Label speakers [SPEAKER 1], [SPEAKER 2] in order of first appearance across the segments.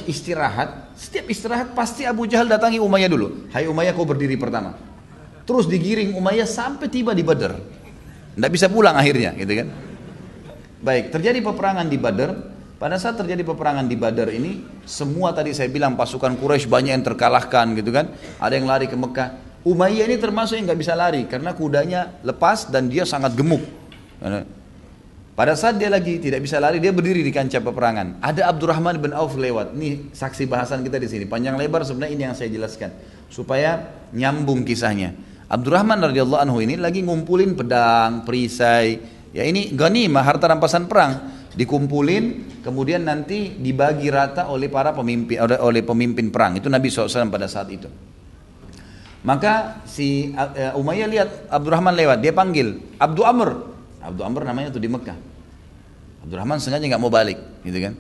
[SPEAKER 1] istirahat, setiap istirahat pasti Abu Jahal datangi Umayyah dulu. Hai Umayyah, kau berdiri pertama. Terus digiring Umayyah sampai tiba di Badar. Tidak bisa pulang akhirnya, gitu kan? Baik, terjadi peperangan di Badar. Pada saat terjadi peperangan di Badar ini, semua tadi saya bilang pasukan Quraisy banyak yang terkalahkan, gitu kan? Ada yang lari ke Mekah. Umayyah ini termasuk yang nggak bisa lari karena kudanya lepas dan dia sangat gemuk. Pada saat dia lagi tidak bisa lari, dia berdiri di kancah peperangan. Ada Abdurrahman bin Auf lewat. Ini saksi bahasan kita di sini. Panjang lebar sebenarnya ini yang saya jelaskan supaya nyambung kisahnya. Abdurrahman radhiyallahu anhu ini lagi ngumpulin pedang, perisai. Ya ini ghanimah, harta rampasan perang. Dikumpulin, kemudian nanti dibagi rata oleh para pemimpin, oleh pemimpin perang. Itu Nabi SAW pada saat itu. Maka si Umayyah lihat Abdurrahman lewat, dia panggil Abdu Amr. Abdu Amr namanya tuh di Mekah. Abdurrahman sengaja nggak mau balik, gitu kan?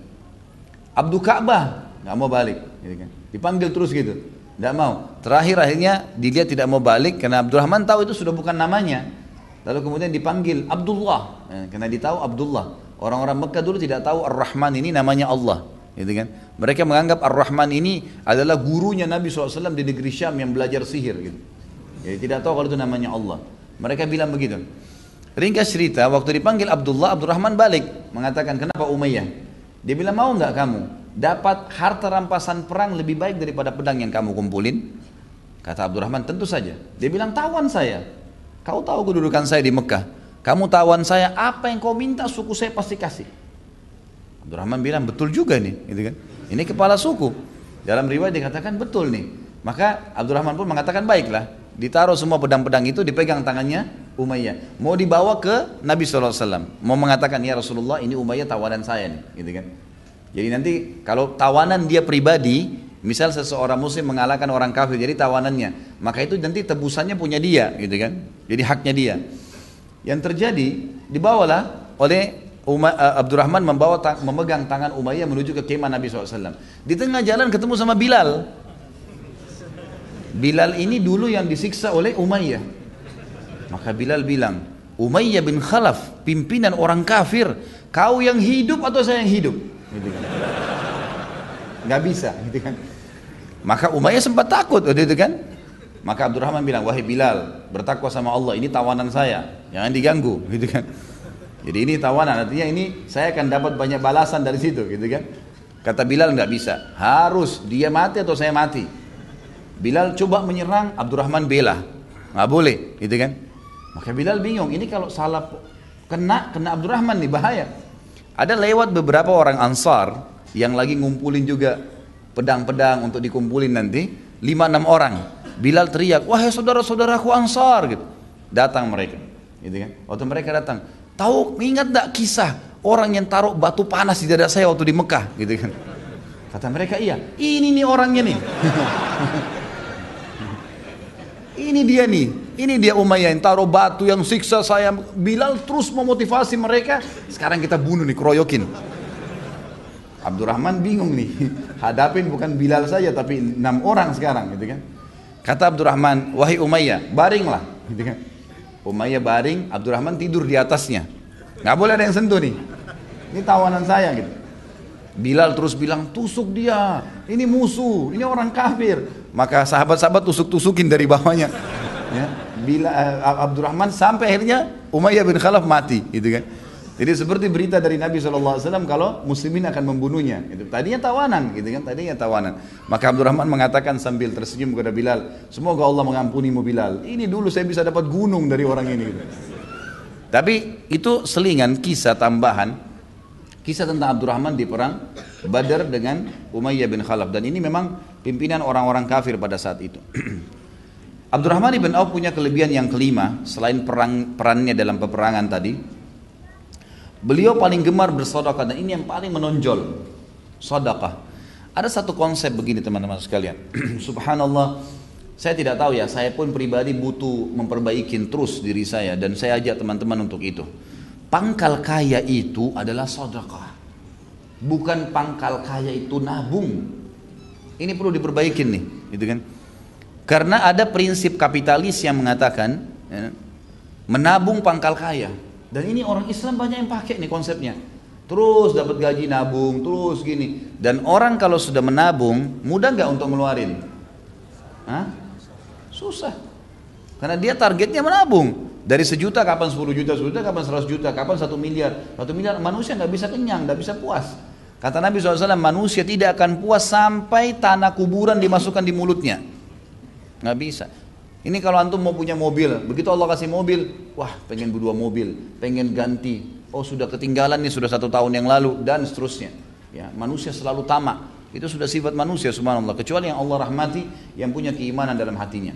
[SPEAKER 1] Abdu Ka'bah nggak mau balik, gitu kan? Dipanggil terus gitu, nggak mau. Terakhir akhirnya dilihat tidak mau balik karena Abdurrahman tahu itu sudah bukan namanya. Lalu kemudian dipanggil Abdullah, karena ditahu Abdullah. Orang-orang Mekah dulu tidak tahu Ar-Rahman ini namanya Allah, gitu kan? Mereka menganggap Ar-Rahman ini adalah gurunya Nabi SAW di negeri Syam yang belajar sihir, gitu. Jadi tidak tahu kalau itu namanya Allah. Mereka bilang begitu. Ringkas cerita, waktu dipanggil Abdullah, Abdurrahman balik mengatakan, kenapa Umayyah? Dia bilang, mau nggak kamu dapat harta rampasan perang lebih baik daripada pedang yang kamu kumpulin? Kata Abdurrahman, tentu saja. Dia bilang, tawan saya. Kau tahu kedudukan saya di Mekah. Kamu tawan saya, apa yang kau minta suku saya pasti kasih. Abdurrahman bilang, betul juga nih, gitu kan? Ini kepala suku. Dalam riwayat dikatakan betul nih. Maka Abdurrahman pun mengatakan, baiklah. Ditaruh semua pedang-pedang itu, dipegang tangannya Umayyah. Mau dibawa ke Nabi SAW. Mau mengatakan, ya Rasulullah ini Umayyah tawanan saya nih, gitu kan? Jadi nanti kalau tawanan dia pribadi, misal seseorang muslim mengalahkan orang kafir, jadi tawanannya, maka itu nanti tebusannya punya dia, gitu kan? Jadi haknya dia. Yang terjadi, dibawalah oleh Abdurrahman memegang tangan Umayyah menuju ke kemah Nabi SAW. Di tengah jalan ketemu sama Bilal. Bilal ini dulu yang disiksa oleh Umayyah. Maka Bilal bilang, Umayyah bin Khalaf, pimpinan orang kafir, kau yang hidup atau saya yang hidup? Gitu kan. Gak bisa, gitu kan. Maka Umayyah sempat takut, gitu kan. Maka Abdurrahman bilang, wahai Bilal, bertakwa sama Allah, ini tawanan saya, jangan diganggu, gitu kan. Jadi ini tawanan, artinya ini saya akan dapat banyak balasan dari situ, gitu kan. Kata Bilal, nggak bisa, harus dia mati atau saya mati. Bilal coba menyerang, Abdurrahman bela, nggak boleh, gitu kan. Maka Bilal bingung, ini kalau salah kena Abdurrahman nih bahaya. Ada lewat beberapa orang Ansar yang lagi ngumpulin juga pedang-pedang untuk dikumpulin nanti, 5-6 orang. Bilal teriak, wahai saudara-saudaraku Ansar, gitu. Datang mereka, gitu kan. Waktu mereka datang, tahu ingat tak kisah orang yang taruh batu panas di dada saya waktu di Mekah, gitu kan. Kata mereka, iya, ini nih orangnya nih. Ini dia nih, ini dia Umayyah yang taruh batu yang siksa saya. Bilal terus memotivasi mereka, sekarang kita bunuh nih, keroyokin. Abdurrahman bingung nih, hadapin bukan Bilal saja tapi 6 orang sekarang, gitu kan. Kata Abdurrahman, wahai Umayyah, baringlah, gitu kan. Umayyah baring, Abdurrahman tidur di atasnya. Nggak boleh ada yang sentuh nih. Ini tawanan saya, gitu. Bilal terus bilang, tusuk dia, ini musuh, ini orang kafir. Maka sahabat-sahabat tusuk-tusukin dari bawahnya. Ya. Abdurrahman sampai akhirnya Umayyah bin Khalaf mati, gitu kan. Jadi seperti berita dari Nabi SAW kalau muslimin akan membunuhnya. Itu tadinya tawanan, gitu kan, tadinya tawanan. Maka Abdurrahman mengatakan sambil tersenyum kepada Bilal, semoga Allah mengampunimu Bilal. Ini dulu saya bisa dapat gunung dari orang ini. Gitu. Tapi itu selingan kisah tambahan, kisah tentang Abdurrahman di perang Badar dengan Umayyah bin Khalaf. Dan ini memang pimpinan orang-orang kafir pada saat itu. Abdurrahman bin Auf punya kelebihan yang kelima, selain perannya dalam peperangan tadi. Beliau paling gemar bersedekah, dan ini yang paling menonjol, sedekah. Ada satu konsep begini teman-teman sekalian. Subhanallah, saya tidak tahu ya, saya pun pribadi butuh memperbaiki terus diri saya, dan saya ajak teman-teman untuk itu. Pangkal kaya itu adalah sedekah, bukan pangkal kaya itu nabung. Ini perlu diperbaikin nih, gitu kan? Karena ada prinsip kapitalis yang mengatakan ya, menabung pangkal kaya. Dan ini orang Islam banyak yang pakai nih konsepnya. Terus dapat gaji nabung, terus gini. Dan orang kalau sudah menabung, mudah nggak untuk ngeluarin? Hah? Susah. Karena dia targetnya menabung. Dari 1 juta kapan 10 juta, 10 juta kapan 100 juta, kapan 1 miliar. 1 miliar manusia nggak bisa kenyang, nggak bisa puas. Kata Nabi SAW, manusia tidak akan puas sampai tanah kuburan dimasukkan di mulutnya. Nggak bisa. Ini kalau antum mau punya mobil, begitu Allah kasih mobil, wah pengen 2 mobil, pengen ganti. Oh sudah ketinggalan nih, sudah 1 tahun yang lalu, dan seterusnya. Ya, manusia selalu tamak. Itu sudah sifat manusia, subhanallah. Kecuali yang Allah rahmati, yang punya keimanan dalam hatinya.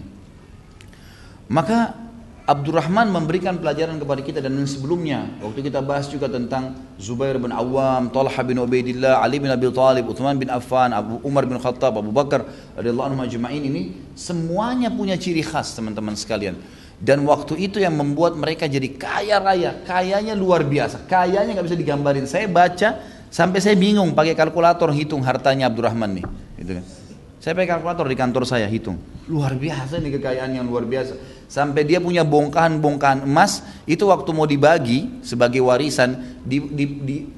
[SPEAKER 1] Maka Abdurrahman memberikan pelajaran kepada kita, dan sebelumnya waktu kita bahas juga tentang Zubair bin Awam, Talha bin Ubaidillah, Ali bin Abi Thalib, Uthman bin Affan, Umar bin Khattab, Abu Bakar radhiyallahu anhum ajma'in, ini semuanya punya ciri khas teman-teman sekalian. Dan waktu itu yang membuat mereka jadi kaya raya, kayanya luar biasa, kayanya nggak bisa digambarin. Saya baca sampai saya bingung pakai kalkulator hitung hartanya Abdurrahman nih, gitu kan. Saya pakai kalkulator di kantor saya hitung. Luar biasa nih, kekayaan yang luar biasa. Sampai dia punya bongkahan-bongkahan emas, itu waktu mau dibagi sebagai warisan,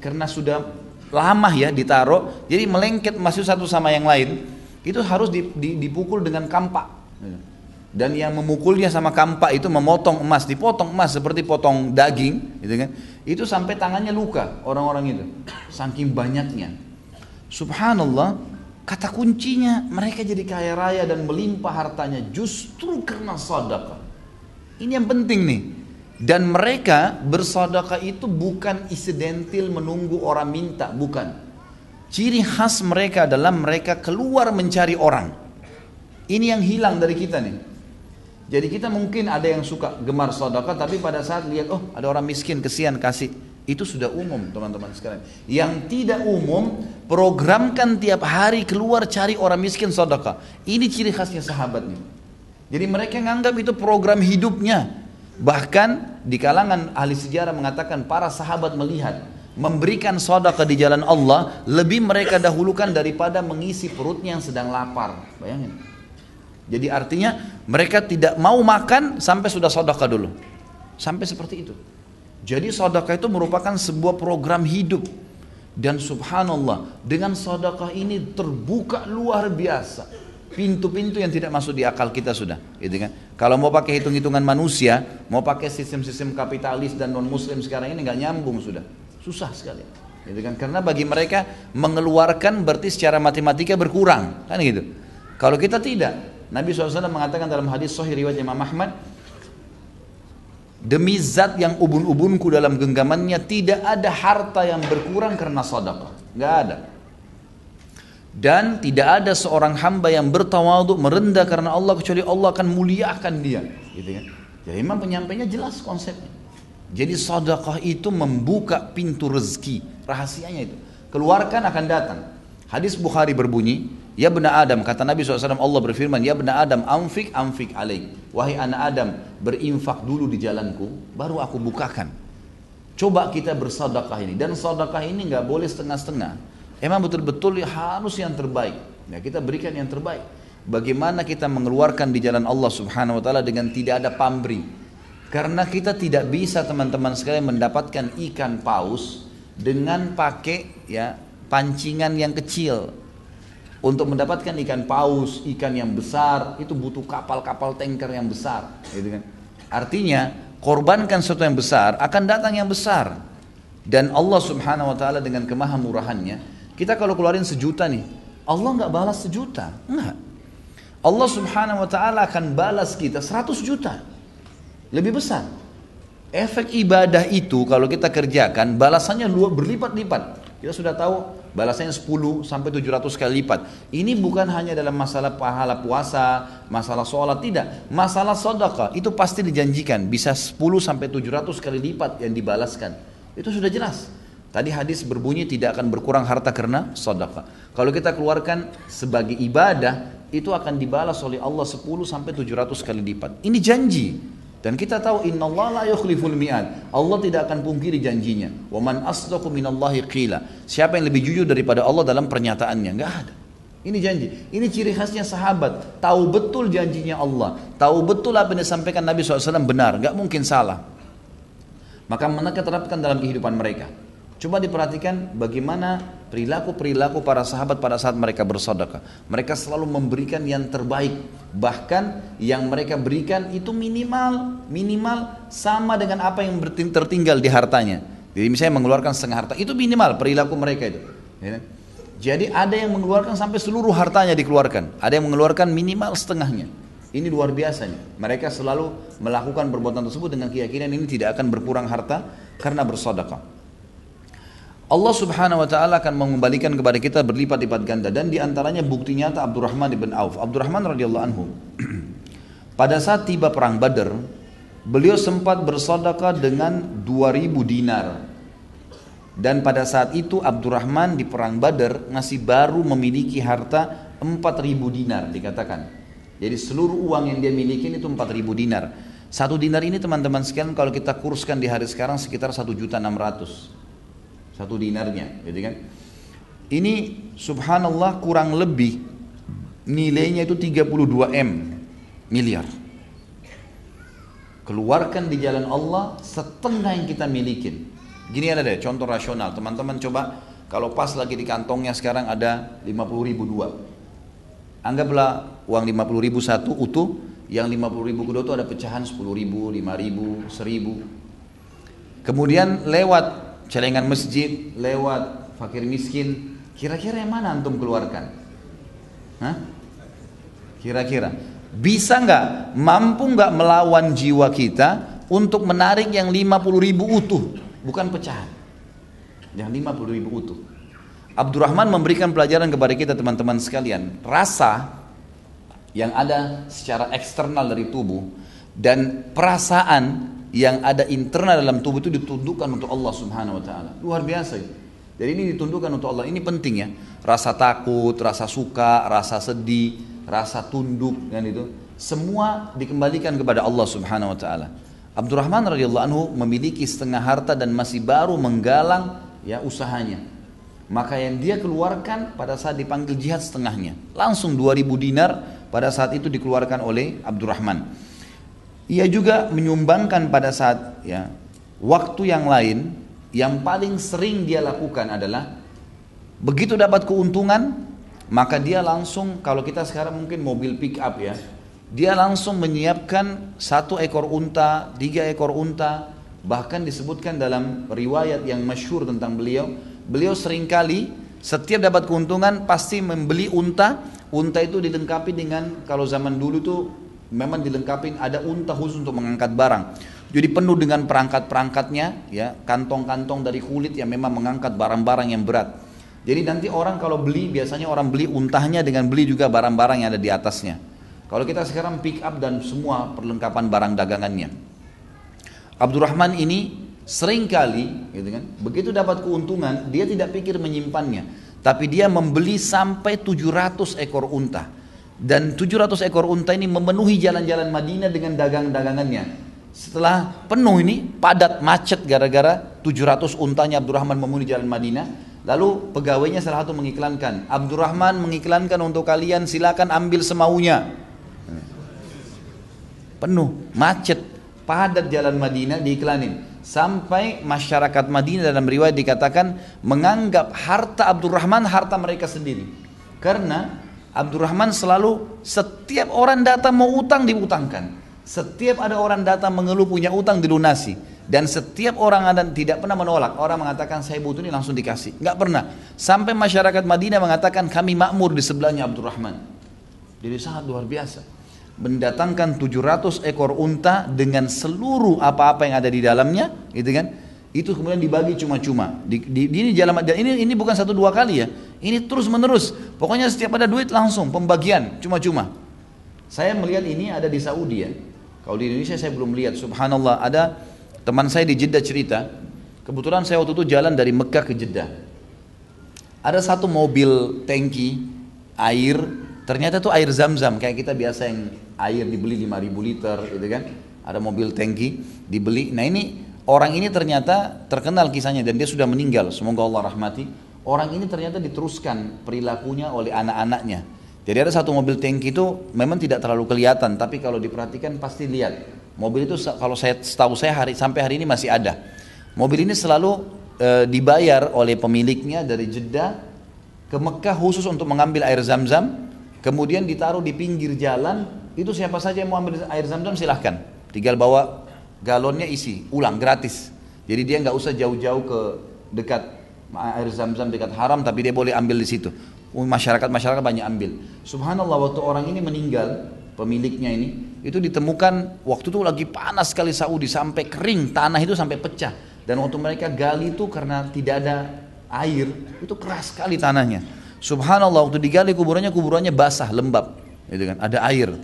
[SPEAKER 1] karena sudah lama ya ditaruh, jadi melengket emas itu satu sama yang lain, itu harus dipukul dengan kampak. Dan yang memukulnya sama kampak itu memotong emas, dipotong emas seperti potong daging, gitu kan. Itu sampai tangannya luka orang-orang itu, saking banyaknya. Subhanallah. Kata kuncinya mereka jadi kaya raya dan melimpah hartanya justru karena sedekah. Ini yang penting nih. Dan mereka bersedekah itu bukan insidental menunggu orang minta, bukan. Ciri khas mereka adalah mereka keluar mencari orang. Ini yang hilang dari kita nih. Jadi kita mungkin ada yang suka gemar sedekah, tapi pada saat lihat, oh ada orang miskin, kesian, kasih. Itu sudah umum teman-teman sekalian. Yang tidak umum, programkan tiap hari keluar cari orang miskin sedekah. Ini ciri khasnya sahabat nih. Jadi mereka menganggap itu program hidupnya. Bahkan di kalangan ahli sejarah mengatakan para sahabat melihat memberikan sedekah di jalan Allah lebih mereka dahulukan daripada mengisi perutnya yang sedang lapar. Bayangin. Jadi artinya mereka tidak mau makan sampai sudah sedekah dulu. Sampai seperti itu. Jadi sedekah itu merupakan sebuah program hidup. Dan subhanallah, dengan sedekah ini terbuka luar biasa pintu-pintu yang tidak masuk di akal kita sudah, gitu kan. Kalau mau pakai hitung-hitungan manusia, mau pakai sistem-sistem kapitalis dan non muslim sekarang ini nggak nyambung sudah. Susah sekali. Gitu kan? Karena bagi mereka mengeluarkan berarti secara matematika berkurang, kan gitu. Kalau kita tidak, Nabi SAW mengatakan dalam hadis sahih riwayat Imam Ahmad, demi zat yang ubun-ubunku dalam genggamannya tidak ada harta yang berkurang karena sedekah, nggak ada. Dan tidak ada seorang hamba yang bertawadhu merendah karena Allah kecuali Allah akan muliakan dia, gitu kan. Jadi memang penyampainya jelas konsepnya. Jadi sedekah itu membuka pintu rezeki, rahasianya itu. Keluarkan akan datang. Hadis Bukhari berbunyi, ya bena Adam, kata Nabi SAW, Allah berfirman, ya bena Adam, anfik alaik. Wahai anak Adam, berinfak dulu di jalanku, baru aku bukakan. Coba kita bersedekah ini. Dan sedekah ini nggak boleh setengah-setengah. Emang betul-betul harus yang terbaik. Ya, kita berikan yang terbaik. Bagaimana kita mengeluarkan di jalan Allah Subhanahu Wa Taala dengan tidak ada pamrih. Karena kita tidak bisa teman-teman sekalian mendapatkan ikan paus dengan pakai ya pancingan yang kecil. Untuk mendapatkan ikan paus, ikan yang besar, itu butuh kapal-kapal tanker yang besar, gitu kan. Artinya, korbankan sesuatu yang besar, akan datang yang besar. Dan Allah Subhanahu Wa Taala dengan kemahamurahannya, kita kalau keluarin 1 juta nih, Allah nggak balas 1 juta, enggak. Allah Subhanahu Wa Taala akan balas kita 100 juta, lebih besar. Efek ibadah itu kalau kita kerjakan, balasannya berlipat-lipat. Kita sudah tahu balasannya 10 sampai 700 kali lipat. Ini bukan hanya dalam masalah pahala puasa, masalah sholat, tidak. Masalah sedekah itu pasti dijanjikan bisa 10 sampai 700 kali lipat yang dibalaskan. Itu sudah jelas. Tadi hadis berbunyi tidak akan berkurang harta karena sedekah. Kalau kita keluarkan sebagai ibadah, itu akan dibalas oleh Allah 10 sampai 700 kali lipat. Ini janji. Dan kita tahu innallaha la yukhliful mi'ad. Allah tidak akan pungkiri janjinya. Wa man asdaqu minallahi qila. Siapa yang lebih jujur daripada Allah dalam pernyataannya? Enggak ada. Ini janji. Ini ciri khasnya sahabat. Tahu betul janjinya Allah. Tahu betul apa yang disampaikan Nabi SAW benar. Enggak mungkin salah. Maka mereka terapkan dalam kehidupan mereka. Coba diperhatikan bagaimana perilaku-perilaku para sahabat pada saat mereka bersedekah. Mereka selalu memberikan yang terbaik. Bahkan yang mereka berikan itu minimal sama dengan apa yang tertinggal di hartanya. Jadi misalnya mengeluarkan setengah harta, itu minimal perilaku mereka itu. Jadi ada yang mengeluarkan sampai seluruh hartanya dikeluarkan. Ada yang mengeluarkan minimal setengahnya. Ini luar biasanya. Mereka selalu melakukan perbuatan tersebut dengan keyakinan ini tidak akan berkurang harta karena bersedekah. Allah subhanahu wa ta'ala akan mengembalikan kepada kita berlipat-lipat ganda. Dan diantaranya bukti nyata Abdurrahman ibn Auf. Abdurrahman radhiyallahu anhu, pada saat tiba perang Badar, beliau sempat bersedekah dengan 2000 dinar. Dan pada saat itu Abdurrahman di perang Badar masih baru memiliki harta 4000 dinar dikatakan. Jadi seluruh uang yang dia miliki itu 4000 dinar. 1 dinar ini teman-teman sekalian kalau kita kurskan di hari sekarang sekitar 1.600.000. 1 dinarnya, gitu kan? Ini subhanallah kurang lebih nilainya itu 32 miliar. Keluarkan di jalan Allah setengah yang kita milikin. Gini ada deh contoh rasional, teman-teman coba kalau pas lagi di kantongnya sekarang ada 50.000 dua. Anggaplah uang 50.000 satu utuh, yang 50.000 kedua itu ada pecahan 10.000, 5.000, 1.000. Kemudian lewat celengan masjid, lewat fakir miskin, kira-kira yang mana antum keluarkan? Hah? Kira-kira bisa nggak, mampu nggak melawan jiwa kita untuk menarik yang 50.000 utuh, bukan pecahan, yang 50.000 utuh. Abdurrahman memberikan pelajaran kepada kita teman-teman sekalian, rasa yang ada secara eksternal dari tubuh dan perasaan yang ada internal dalam tubuh itu ditundukkan untuk Allah subhanahu wa ta'ala. Luar biasa. Jadi ini ditundukkan untuk Allah. Ini penting ya. Rasa takut, rasa suka, rasa sedih, rasa tunduk, kan itu. Semua dikembalikan kepada Allah subhanahu wa ta'ala. Abdurrahman radhiyallahu anhu memiliki setengah harta dan masih baru menggalang ya usahanya. Maka yang dia keluarkan pada saat dipanggil jihad setengahnya. Langsung 2000 dinar pada saat itu dikeluarkan oleh Abdurrahman. Ia juga menyumbangkan pada saat ya waktu yang lain, yang paling sering dia lakukan adalah begitu dapat keuntungan maka dia langsung, kalau kita sekarang mungkin mobil pick up ya, dia langsung menyiapkan 1 ekor unta, 3 ekor unta. Bahkan disebutkan dalam riwayat yang masyhur tentang beliau seringkali setiap dapat keuntungan pasti membeli unta. Unta itu dilengkapi dengan, kalau zaman dulu tuh memang dilengkapi ada unta khusus untuk mengangkat barang. Jadi penuh dengan perangkat-perangkatnya, ya, kantong-kantong dari kulit yang memang mengangkat barang-barang yang berat. Jadi nanti orang kalau beli, biasanya orang beli untahnya dengan beli juga barang-barang yang ada di atasnya. Kalau kita sekarang pick up dan semua perlengkapan barang dagangannya. Abdurrahman ini seringkali, gitu kan, begitu dapat keuntungan, dia tidak pikir menyimpannya, tapi dia membeli sampai 700 ekor unta. Dan 700 ekor unta ini memenuhi jalan-jalan Madinah dengan dagang-dagangannya. Setelah penuh ini, padat, macet gara-gara 700 untanya Abdurrahman memenuhi jalan Madinah. Lalu pegawainya salah satu mengiklankan, Abdurrahman mengiklankan untuk kalian, silakan ambil semaunya. Penuh, macet, padat jalan Madinah diiklanin. Sampai masyarakat Madinah dalam riwayat dikatakan menganggap harta Abdurrahman harta mereka sendiri. Karena Abdurrahman selalu setiap orang datang mau utang diutangkan. Setiap ada orang datang mengeluh punya utang dilunasi. Dan setiap orang ada tidak pernah menolak. Orang mengatakan saya butuh ini langsung dikasih. Enggak pernah. Sampai masyarakat Madinah mengatakan kami makmur di sebelahnya Abdurrahman. Jadi sangat luar biasa. Mendatangkan 700 ekor unta dengan seluruh apa-apa yang ada di dalamnya, gitu kan? Itu kemudian dibagi cuma-cuma. Ini bukan 1-2 kali ya. Ini terus menerus. Pokoknya setiap ada duit langsung pembagian cuma-cuma. Saya melihat ini ada di Saudi ya. Kalau di Indonesia saya belum lihat. Subhanallah, ada teman saya di Jeddah cerita. Kebetulan saya waktu itu jalan dari Mekah ke Jeddah. Ada satu mobil tangki air. Ternyata itu air zam-zam. Kayak kita biasa yang air dibeli 5.000 liter gitu kan. Ada mobil tangki dibeli. Nah ini orang ini ternyata terkenal kisahnya dan dia sudah meninggal, semoga Allah rahmati. Orang ini ternyata diteruskan perilakunya oleh anak-anaknya. Jadi ada satu mobil tangki itu memang tidak terlalu kelihatan, tapi kalau diperhatikan pasti lihat. Mobil itu kalau saya setahu saya sampai hari ini masih ada. Mobil ini selalu dibayar oleh pemiliknya dari Jeddah ke Mekah khusus untuk mengambil air Zam-Zam, kemudian ditaruh di pinggir jalan. Itu siapa saja yang mau ambil air Zam-Zam silahkan, tinggal bawa galonnya isi, ulang gratis. Jadi dia nggak usah jauh-jauh ke dekat air Zam-Zam dekat haram, tapi dia boleh ambil di situ. Masyarakat banyak ambil. Subhanallah, waktu orang ini meninggal, pemiliknya ini, itu ditemukan waktu itu lagi panas sekali Saudi, sampai kering, tanah itu sampai pecah. Dan waktu mereka gali itu karena tidak ada air, itu keras sekali tanahnya. Subhanallah, waktu digali kuburannya basah, lembab, gitu kan, ada air.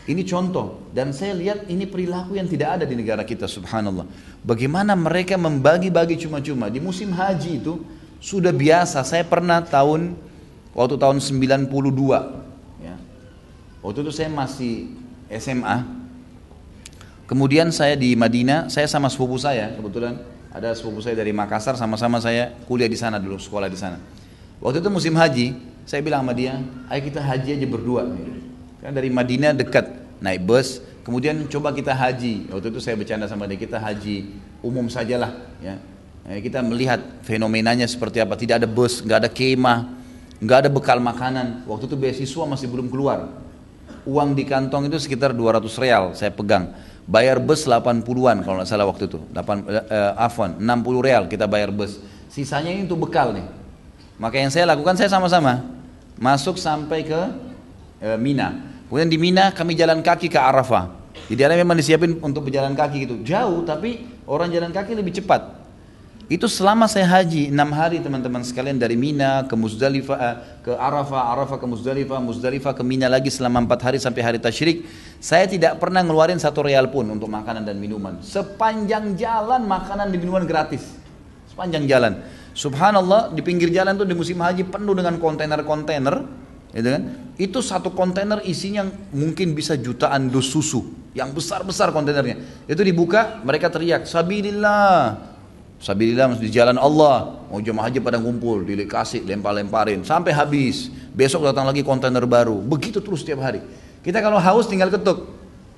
[SPEAKER 1] Ini contoh, dan saya lihat ini perilaku yang tidak ada di negara kita. Subhanallah, bagaimana mereka membagi-bagi cuma-cuma. Di musim haji itu sudah biasa. Saya pernah waktu tahun 92 ya. Waktu itu saya masih SMA. Kemudian saya di Madinah, saya sama sepupu saya, kebetulan ada sepupu saya dari Makassar, sama-sama saya kuliah di sana dulu, sekolah di sana. Waktu itu musim haji, saya bilang sama dia, ayo kita haji aja berdua. Karena dari Madinah dekat, naik bus, kemudian coba kita haji. Waktu itu saya bercanda sama dia, kita haji umum sajalah, ya. Kita melihat fenomenanya seperti apa. Tidak ada bus, nggak ada kemah, nggak ada bekal makanan. Waktu itu beasiswa masih belum keluar. Uang di kantong itu sekitar 200 real saya pegang. Bayar bus 80-an kalau nggak salah waktu itu. 60 real kita bayar bus. Sisanya ini untuk bekal nih. Maka yang saya lakukan, saya sama-sama masuk sampai ke Mina. Kemudian di Mina kami jalan kaki ke Arafah. Jadi ada memang disiapin untuk berjalan kaki gitu. Jauh tapi orang jalan kaki lebih cepat. Itu selama saya haji 6 hari teman-teman sekalian, dari Mina ke Muzdalifah, ke Arafah, Arafah ke Muzdalifah, Muzdalifah ke Mina lagi selama 4 hari sampai hari Tasyrik. Saya tidak pernah ngeluarin 1 real pun untuk makanan dan minuman. Sepanjang jalan makanan dan minuman gratis. Sepanjang jalan. Subhanallah, di pinggir jalan tuh di musim haji penuh dengan kontainer-kontainer, gitu kan? Itu 1 kontainer isinya mungkin bisa jutaan dus susu, yang besar-besar kontainernya. Itu dibuka, mereka teriak, Sabilillah. Sabilillah di jalan Allah. Mau jemaah haji pada ngumpul, dikasih, lempar-lemparin sampai habis. Besok datang lagi kontainer baru. Begitu terus setiap hari. Kita kalau haus tinggal ketuk,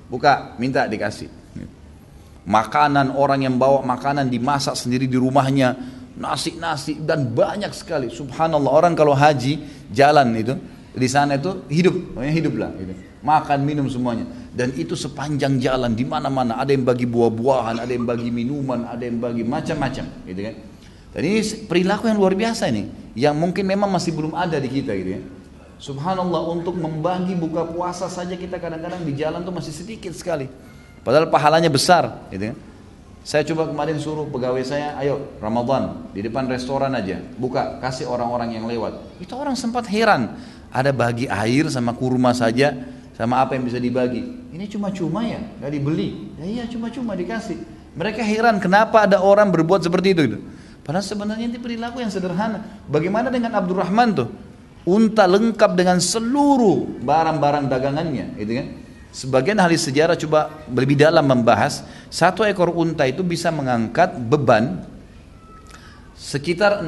[SPEAKER 1] buka, minta, dikasih. Makanan, orang yang bawa makanan dimasak sendiri di rumahnya, nasi dan banyak sekali. Subhanallah, orang kalau haji jalan itu di sana itu hiduplah gitu. Makan minum semuanya, dan itu sepanjang jalan di mana-mana ada yang bagi buah-buahan, ada yang bagi minuman, ada yang bagi macam-macam, gitu kan. Dan ini perilaku yang luar biasa ini, yang mungkin memang masih belum ada di kita, gitu ya. Subhanallah, untuk membagi buka puasa saja kita kadang-kadang di jalan tuh masih sedikit sekali, padahal pahalanya besar, gitu kan. Saya coba kemarin suruh pegawai saya, ayo Ramadan di depan restoran aja buka, kasih orang-orang yang lewat. Itu orang sempat heran, ada bagi air sama kurma saja, sama apa yang bisa dibagi. Ini cuma-cuma ya, nggak dibeli. Ya iya, cuma-cuma dikasih. Mereka heran kenapa ada orang berbuat seperti itu gitu. Padahal sebenarnya ini perilaku yang sederhana. Bagaimana dengan Abdurrahman tuh? Unta lengkap dengan seluruh barang-barang dagangannya, gitu kan? Sebagian ahli sejarah coba lebih dalam membahas, 1 ekor unta itu bisa mengangkat beban sekitar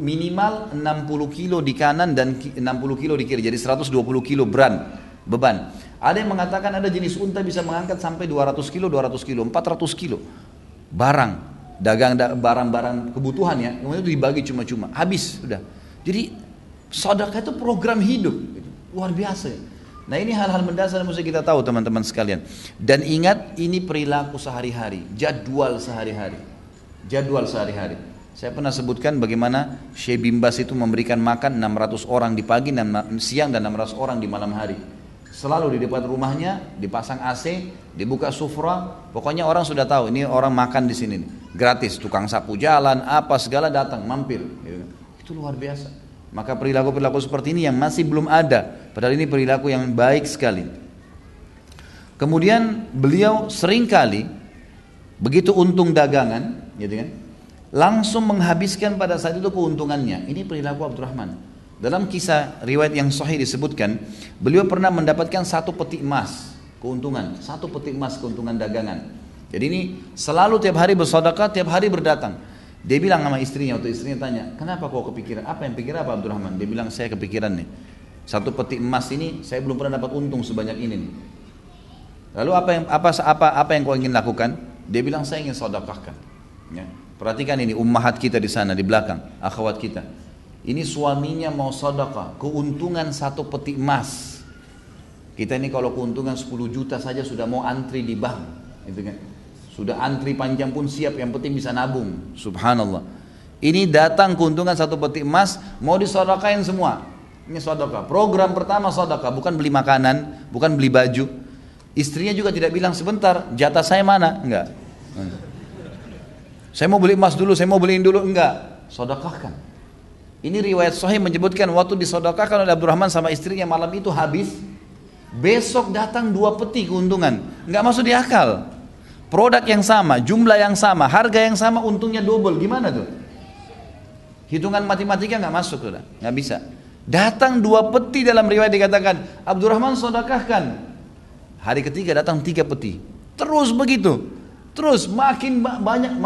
[SPEAKER 1] minimal 60 kilo di kanan dan 60 kilo di kiri, jadi 120 kilo beban. Ada yang mengatakan ada jenis unta bisa mengangkat sampai 200 kilo, 400 kilo barang-barang kebutuhan ya, kemudian itu dibagi cuma-cuma, habis sudah. Jadi sedekah itu program hidup, luar biasa. Nah, ini hal-hal mendasar yang mesti kita tahu teman-teman sekalian. Dan ingat, ini perilaku sehari-hari, jadwal sehari-hari. Saya pernah sebutkan bagaimana Syekh bin Baz itu memberikan makan 600 orang di pagi, siang, dan 600 orang di malam hari. Selalu di depan rumahnya dipasang AC, dibuka sufra, pokoknya orang sudah tahu ini orang makan di sini nih. Gratis, tukang sapu jalan, apa segala datang mampir. Itu luar biasa. Maka perilaku-perilaku seperti ini yang masih belum ada, padahal ini perilaku yang baik sekali. Kemudian beliau seringkali begitu untung dagangan, gitu kan, langsung menghabiskan pada saat itu keuntungannya. Ini perilaku Abdurrahman. Dalam kisah riwayat yang sahih disebutkan, beliau pernah mendapatkan 1 peti emas keuntungan, 1 peti emas keuntungan dagangan. Jadi ini selalu tiap hari bersedekah, tiap hari berdatang. Dia bilang sama istrinya, waktu istrinya tanya, kenapa kau kepikiran? Apa yang pikir apa Abdurrahman? Dia bilang, saya kepikiran nih, 1 peti emas ini saya belum pernah dapat untung sebanyak ini nih. Lalu apa yang kau ingin lakukan? Dia bilang, saya ingin sedekahkan. Ya. Perhatikan ini ummahat kita di sana di belakang, akhwat kita. Ini suaminya mau sedekah, keuntungan 1 peti emas. Kita ini kalau keuntungan 10 juta saja sudah mau antri di bank, gitu kan? Sudah antri panjang pun siap, yang penting bisa nabung. Subhanallah. Ini datang keuntungan 1 peti emas, mau disedekahin semua. Ini sedekah. Program pertama sedekah, bukan beli makanan, bukan beli baju. Istrinya juga tidak bilang sebentar, jatah saya mana? Enggak. Saya mau beli emas dulu, saya mau beliin dulu, enggak. Sedekahkan. Ini riwayat sahih menyebutkan waktu disedekahkan oleh Abdurrahman sama istrinya malam itu habis. Besok datang 2 peti keuntungan, enggak masuk di akal. Produk yang sama, jumlah yang sama, harga yang sama, untungnya double, gimana tuh? Hitungan matematika enggak masuk sudah, enggak bisa. Datang 2 peti, dalam riwayat dikatakan Abdurrahman sedekahkan. Hari ketiga datang 3 peti. Terus begitu. Terus makin banyak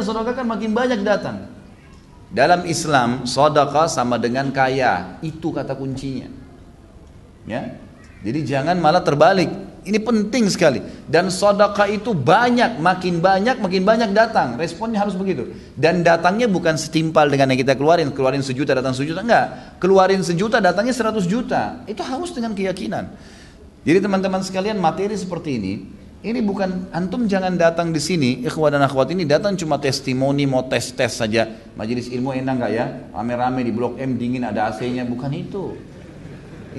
[SPEAKER 1] sedekahkan, makin banyak datang. Dalam Islam sedekah sama dengan kaya, itu kata kuncinya. Ya. Jadi jangan malah terbalik. Ini penting sekali. Dan sedekah itu makin banyak datang. Responnya harus begitu. Dan datangnya bukan setimpal dengan yang kita keluarin 1 juta datang 1 juta, enggak. Keluarin 1 juta datangnya 100 juta. Itu harus dengan keyakinan. Jadi teman-teman sekalian, materi seperti ini bukan, antum jangan datang di sini, ikhwah dan akhwat, ini datang cuma testimoni, mau tes saja. Majelis ilmu enak enggak ya? Rame-rame di Blok M dingin ada AC-nya, bukan itu.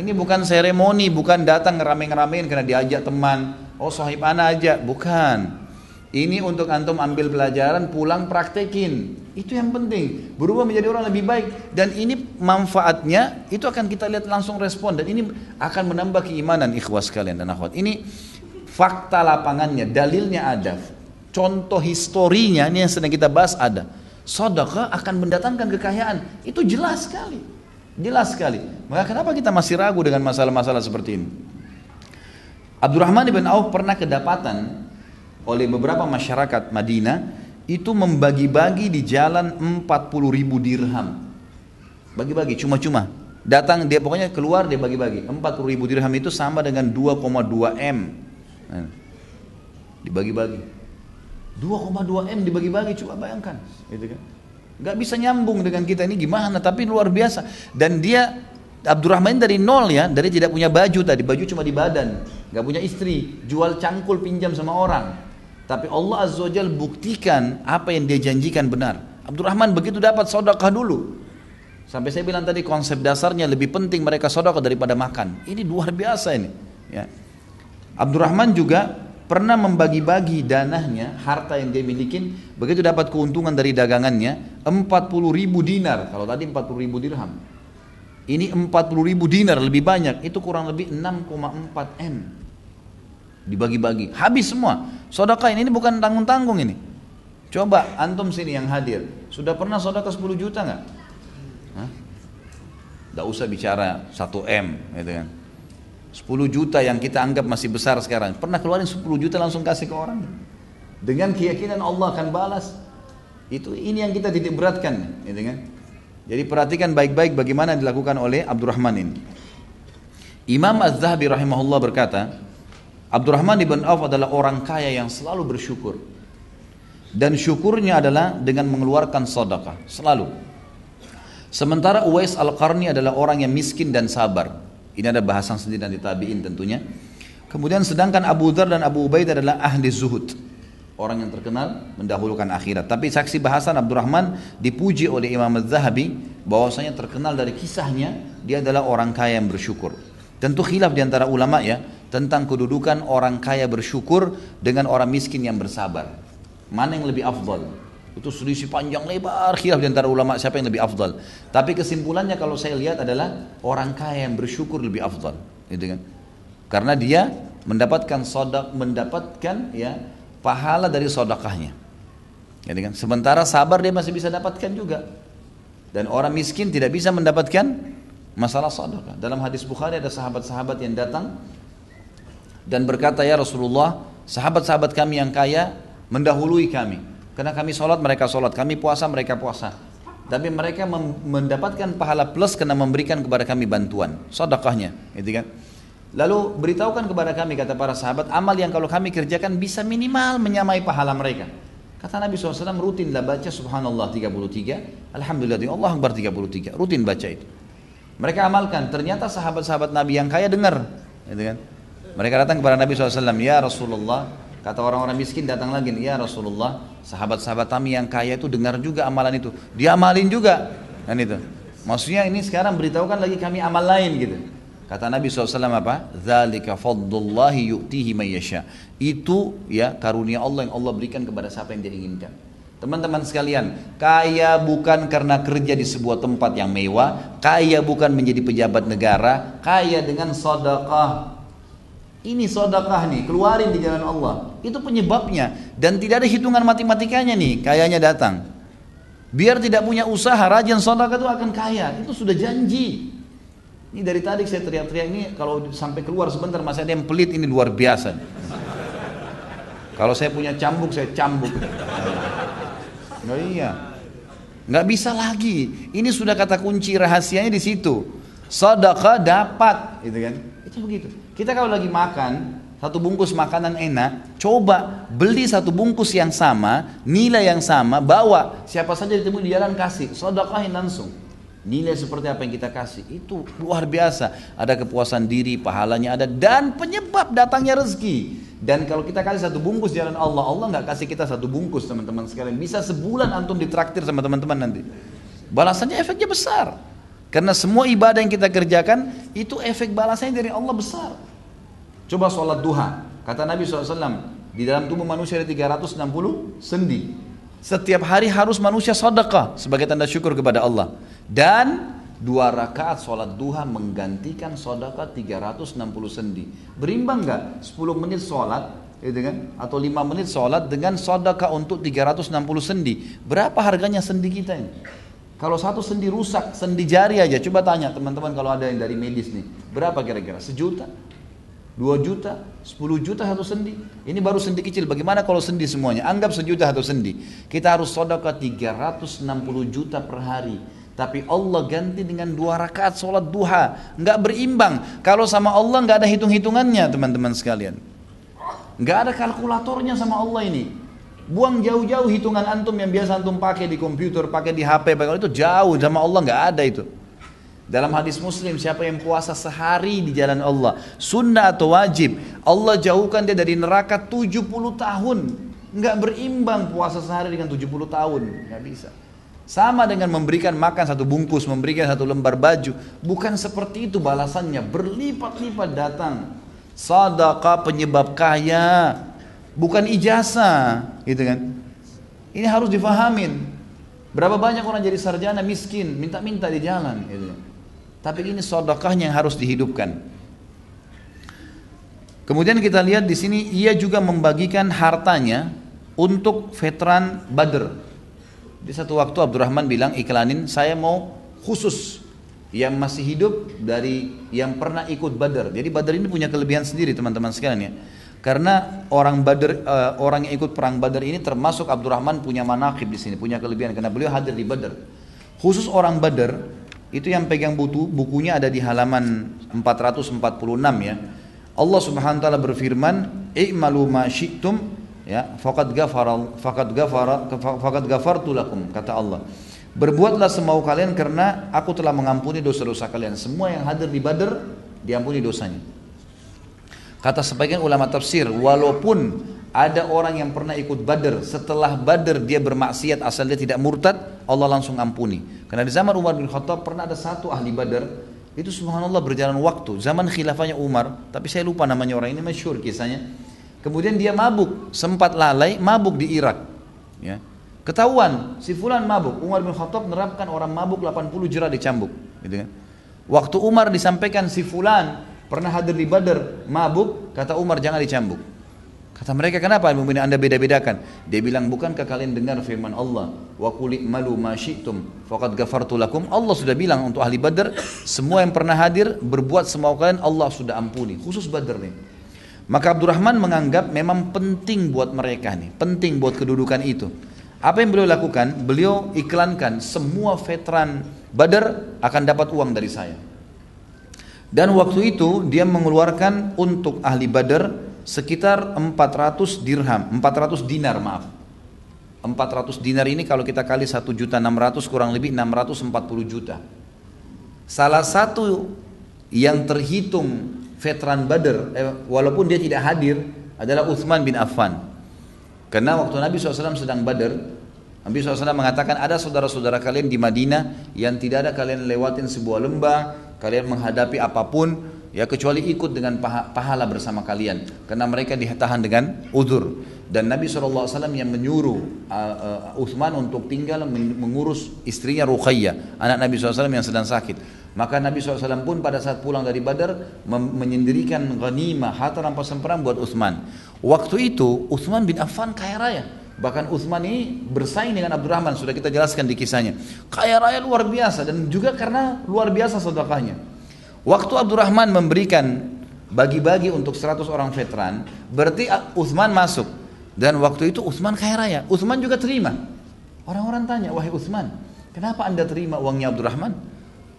[SPEAKER 1] Ini bukan seremoni, bukan datang ngerame-ngeramein karena diajak teman. Oh sahib ana aja, bukan. Ini untuk antum ambil pelajaran, pulang praktekin. Itu yang penting. Berubah menjadi orang lebih baik. Dan ini manfaatnya, itu akan kita lihat langsung respon. Dan ini akan menambah keimanan ikhwah sekalian dan akhwat. Ini fakta lapangannya, dalilnya ada. Contoh historinya, ini yang sedang kita bahas ada. Sedekah akan mendatangkan kekayaan. Itu jelas sekali. Jelas sekali. Maka kenapa kita masih ragu dengan masalah-masalah seperti ini? Abdurrahman ibn Auf pernah kedapatan oleh beberapa masyarakat Madinah itu membagi-bagi di jalan 40.000 dirham. Bagi-bagi cuma-cuma. Datang dia pokoknya keluar dia bagi-bagi. 40.000 dirham itu sama dengan 2,2 M. Nah, dibagi-bagi. 2,2 M dibagi-bagi, coba bayangkan, gitu kan? Gak bisa nyambung dengan kita ini gimana, tapi luar biasa. Dan dia Abdurrahman dari nol ya, dari tidak punya baju tadi, baju cuma di badan, gak punya istri, jual cangkul pinjam sama orang. Tapi Allah Azza wa Jalla buktikan apa yang dia janjikan benar. Abdurrahman begitu dapat sedekah dulu. Sampai saya bilang tadi konsep dasarnya lebih penting mereka sedekah daripada makan. Ini luar biasa ini. Ya. Abdurrahman juga pernah membagi-bagi danahnya, harta yang dia miliki, begitu dapat keuntungan dari dagangannya 40.000 dinar. Kalau tadi 40.000 dirham, ini 40.000 dinar, lebih banyak, itu kurang lebih 6,4 M. Dibagi-bagi, habis semua. Sedekah ini bukan tanggung-tanggung ini. Coba antum sini yang hadir, sudah pernah sedekah 10 juta nggak? Nggak usah bicara 1 M, gitu kan. 10 juta yang kita anggap masih besar sekarang, pernah keluarin 10 juta langsung kasih ke orang dengan keyakinan Allah akan balas. Ini yang kita titik beratkan, gitu kan? Jadi perhatikan baik-baik bagaimana dilakukan oleh Abdurrahman ini. Imam Az-Zahabi rahimahullah berkata, Abdurrahman ibn Auf adalah orang kaya yang selalu bersyukur, dan syukurnya adalah dengan mengeluarkan sedekah selalu. Sementara Uwais Al-Qarni adalah orang yang miskin dan sabar. Ini ada bahasan sendiri dan di tabi'in tentunya. Kemudian sedangkan Abu Dzar dan Abu Ubaidah adalah ahli zuhud, orang yang terkenal mendahulukan akhirat. Tapi saksi bahasan Abdurrahman dipuji oleh Imam Az-Zahabi bahwasanya terkenal dari kisahnya dia adalah orang kaya yang bersyukur. Tentu khilaf di antara ulama ya tentang kedudukan orang kaya bersyukur dengan orang miskin yang bersabar. Mana yang lebih afdal? Itu selisih panjang lebar, khilaf di antara ulama siapa yang lebih afdal. Tapi kesimpulannya kalau saya lihat adalah orang kaya yang bersyukur lebih afdal, gitu kan? Karena dia mendapatkan ya pahala dari sedekahnya. Gitu kan? Sementara sabar dia masih bisa dapatkan juga. Dan orang miskin tidak bisa mendapatkan masalah sedekah. Dalam hadis Bukhari ada sahabat-sahabat yang datang dan berkata, "Ya Rasulullah, sahabat-sahabat kami yang kaya mendahului kami. Karena kami sholat, mereka sholat. Kami puasa, mereka puasa. Tapi mereka mendapatkan pahala plus karena memberikan kepada kami bantuan, sedekahnya, gitu kan? Lalu beritahukan kepada kami, kata para sahabat, amal yang kalau kami kerjakan bisa minimal menyamai pahala mereka. Kata Nabi SAW, rutinlah baca subhanallah 33, alhamdulillah, Allah Akbar 33, rutin baca itu. Mereka amalkan, ternyata sahabat-sahabat Nabi yang kaya dengar, gitu kan? Mereka datang kepada Nabi SAW, ya Rasulullah, kata orang-orang miskin datang lagi, ya Rasulullah, sahabat-sahabat kami yang kaya itu dengar juga amalan itu, dia amalin juga, kan itu. Maksudnya ini sekarang beritahukan lagi kami amal lain gitu. Kata Nabi SAW apa? Dzalika fadlullahi yu'tihi may yasha. Itu ya karunia Allah yang Allah berikan kepada siapa yang dia inginkan. Teman-teman sekalian, kaya bukan karena kerja di sebuah tempat yang mewah, kaya bukan menjadi pejabat negara, kaya dengan sedekah. Ini sedekah nih, keluarin di jalan Allah. Itu penyebabnya dan tidak ada hitungan matematikanya nih, kayanya datang. Biar tidak punya usaha, rajin sedekah itu akan kaya. Itu sudah janji. Ini dari tadi saya teriak-teriak ini, kalau sampai keluar sebentar masih ada yang pelit, ini luar biasa. Kalau saya punya cambuk, saya cambuk. Oh iya, nggak bisa lagi. Ini sudah kata kunci rahasianya di situ. Sedekah dapat, gitu kan? Itu begitu. Kita kalau lagi makan satu bungkus makanan enak, coba beli satu bungkus yang sama, nilai yang sama, bawa siapa saja ditemui di jalan kasih, sedekahin langsung. Nilai seperti apa yang kita kasih itu luar biasa. Ada kepuasan diri, pahalanya ada, dan penyebab datangnya rezeki. Dan kalau kita kasih satu bungkus di jalan Allah, Allah nggak kasih kita satu bungkus teman-teman sekalian. Bisa sebulan antum ditraktir sama teman-teman nanti. Balasannya efeknya besar. Karena semua ibadah yang kita kerjakan itu efek balasannya dari Allah besar. Coba sholat duha. Kata Nabi SAW, di dalam tubuh manusia ada 360 sendi. Setiap hari harus manusia sedekah sebagai tanda syukur kepada Allah. Dan 2 rakaat sholat duha menggantikan sedekah 360 sendi. Berimbang nggak? 10 menit sholat, gitu kan? Atau 5 menit sholat dengan sedekah untuk 360 sendi. Berapa harganya sendi kita ini? Kalau satu sendi rusak, sendi jari aja. Coba tanya teman-teman kalau ada yang dari medis nih. Berapa kira-kira? 1 juta? 2 juta, 10 juta satu sendi. Ini baru sendi kecil, bagaimana kalau sendi semuanya? Anggap 1 juta satu sendi. Kita harus sedekah 360 juta per hari. Tapi Allah ganti dengan 2 rakaat sholat duha. Nggak berimbang. Kalau sama Allah nggak ada hitung-hitungannya teman-teman sekalian. Nggak ada kalkulatornya sama Allah ini. Buang jauh-jauh hitungan antum yang biasa antum pakai di komputer, pakai di HP, pakai itu jauh, sama Allah nggak ada itu. Dalam hadis Muslim, siapa yang puasa sehari di jalan Allah, sunnah atau wajib, Allah jauhkan dia dari neraka 70 tahun. Nggak berimbang puasa sehari dengan 70 tahun, nggak bisa. Sama dengan memberikan makan satu bungkus, memberikan satu lembar baju. Bukan seperti itu balasannya, berlipat-lipat datang. Sedekah penyebab kaya, bukan ijazah, gitu kan? Ini harus difahamin. Berapa banyak orang jadi sarjana miskin, minta-minta di jalan, gitu. Tapi ini sedekahnya yang harus dihidupkan. Kemudian kita lihat di sini, ia juga membagikan hartanya untuk veteran Badr. Di satu waktu Abdurrahman bilang, iklanin, saya mau khusus yang masih hidup dari yang pernah ikut Badr. Jadi Badr ini punya kelebihan sendiri teman-teman sekalian ya. Karena orang Badr, orang yang ikut perang Badr ini termasuk Abdurrahman punya manaqib di sini, punya kelebihan karena beliau hadir di Badr. Khusus orang Badr itu yang pegang bukunya ada di halaman 446 ya. Allah Subhanahu wa taala berfirman, "I'malu ma syi'tum ya, faqad ghafartu lakum," kata Allah. Berbuatlah semau kalian karena aku telah mengampuni dosa-dosa kalian. Semua yang hadir di Badr diampuni dosanya. Kata sebagian ulama tafsir, walaupun ada orang yang pernah ikut Badr, setelah Badr dia bermaksiat asal dia tidak murtad, Allah langsung ampuni. Karena di zaman Umar bin Khattab pernah ada satu ahli Badr, itu subhanallah berjalan waktu, zaman khilafahnya Umar, tapi saya lupa namanya orang ini, masyhur kisahnya. Kemudian dia mabuk, sempat lalai, mabuk di Irak. Ya. Ketahuan, si fulan mabuk, Umar bin Khattab menerapkan orang mabuk 80 jerah dicambuk. Gitu kan. Waktu Umar disampaikan si fulan pernah hadir di Badr, mabuk, kata Umar jangan dicambuk. Kata mereka, kenapa Anda beda-bedakan? Dia bilang, bukankah kalian dengar firman Allah, wa qul i'malu ma syi'tum faqad ghafartu lakum? Allah sudah bilang untuk ahli Badr, semua yang pernah hadir berbuat semau kalian Allah sudah ampuni, khusus Badr nih. Maka Abdurrahman menganggap memang penting buat mereka nih, penting buat kedudukan itu. Apa yang beliau lakukan? Beliau iklankan semua veteran Badr akan dapat uang dari saya. Dan waktu itu dia mengeluarkan untuk ahli Badr sekitar 400 dinar maaf. 400 dinar ini kalau kita kali 1.600.000 kurang lebih 640 juta. Salah satu yang terhitung veteran Badr, walaupun dia tidak hadir, adalah Utsman bin Affan. Karena waktu Nabi SAW sedang Badr, Nabi SAW mengatakan ada saudara-saudara kalian di Madinah yang tidak ada kalian lewatin sebuah lembah, kalian menghadapi apapun, ya kecuali ikut dengan pahala bersama kalian. Karena mereka ditahan dengan uzur. Dan Nabi SAW yang menyuruh Utsman untuk tinggal mengurus istrinya Ruqayyah, anak Nabi SAW yang sedang sakit. Maka Nabi SAW pun pada saat pulang dari Badar menyendirikan ghanimah, harta rampasan perang buat Utsman. Waktu itu Utsman bin Affan kaya raya. Bahkan Utsman ini bersaing dengan Abdurrahman, sudah kita jelaskan di kisahnya. Kaya raya luar biasa dan juga karena luar biasa sedekahnya. Waktu Abdurrahman memberikan bagi-bagi untuk 100 orang veteran, berarti Utsman masuk. Dan waktu itu Utsman kaya raya, Utsman juga terima. Orang-orang tanya, wahai Utsman, kenapa anda terima uangnya Abdurrahman?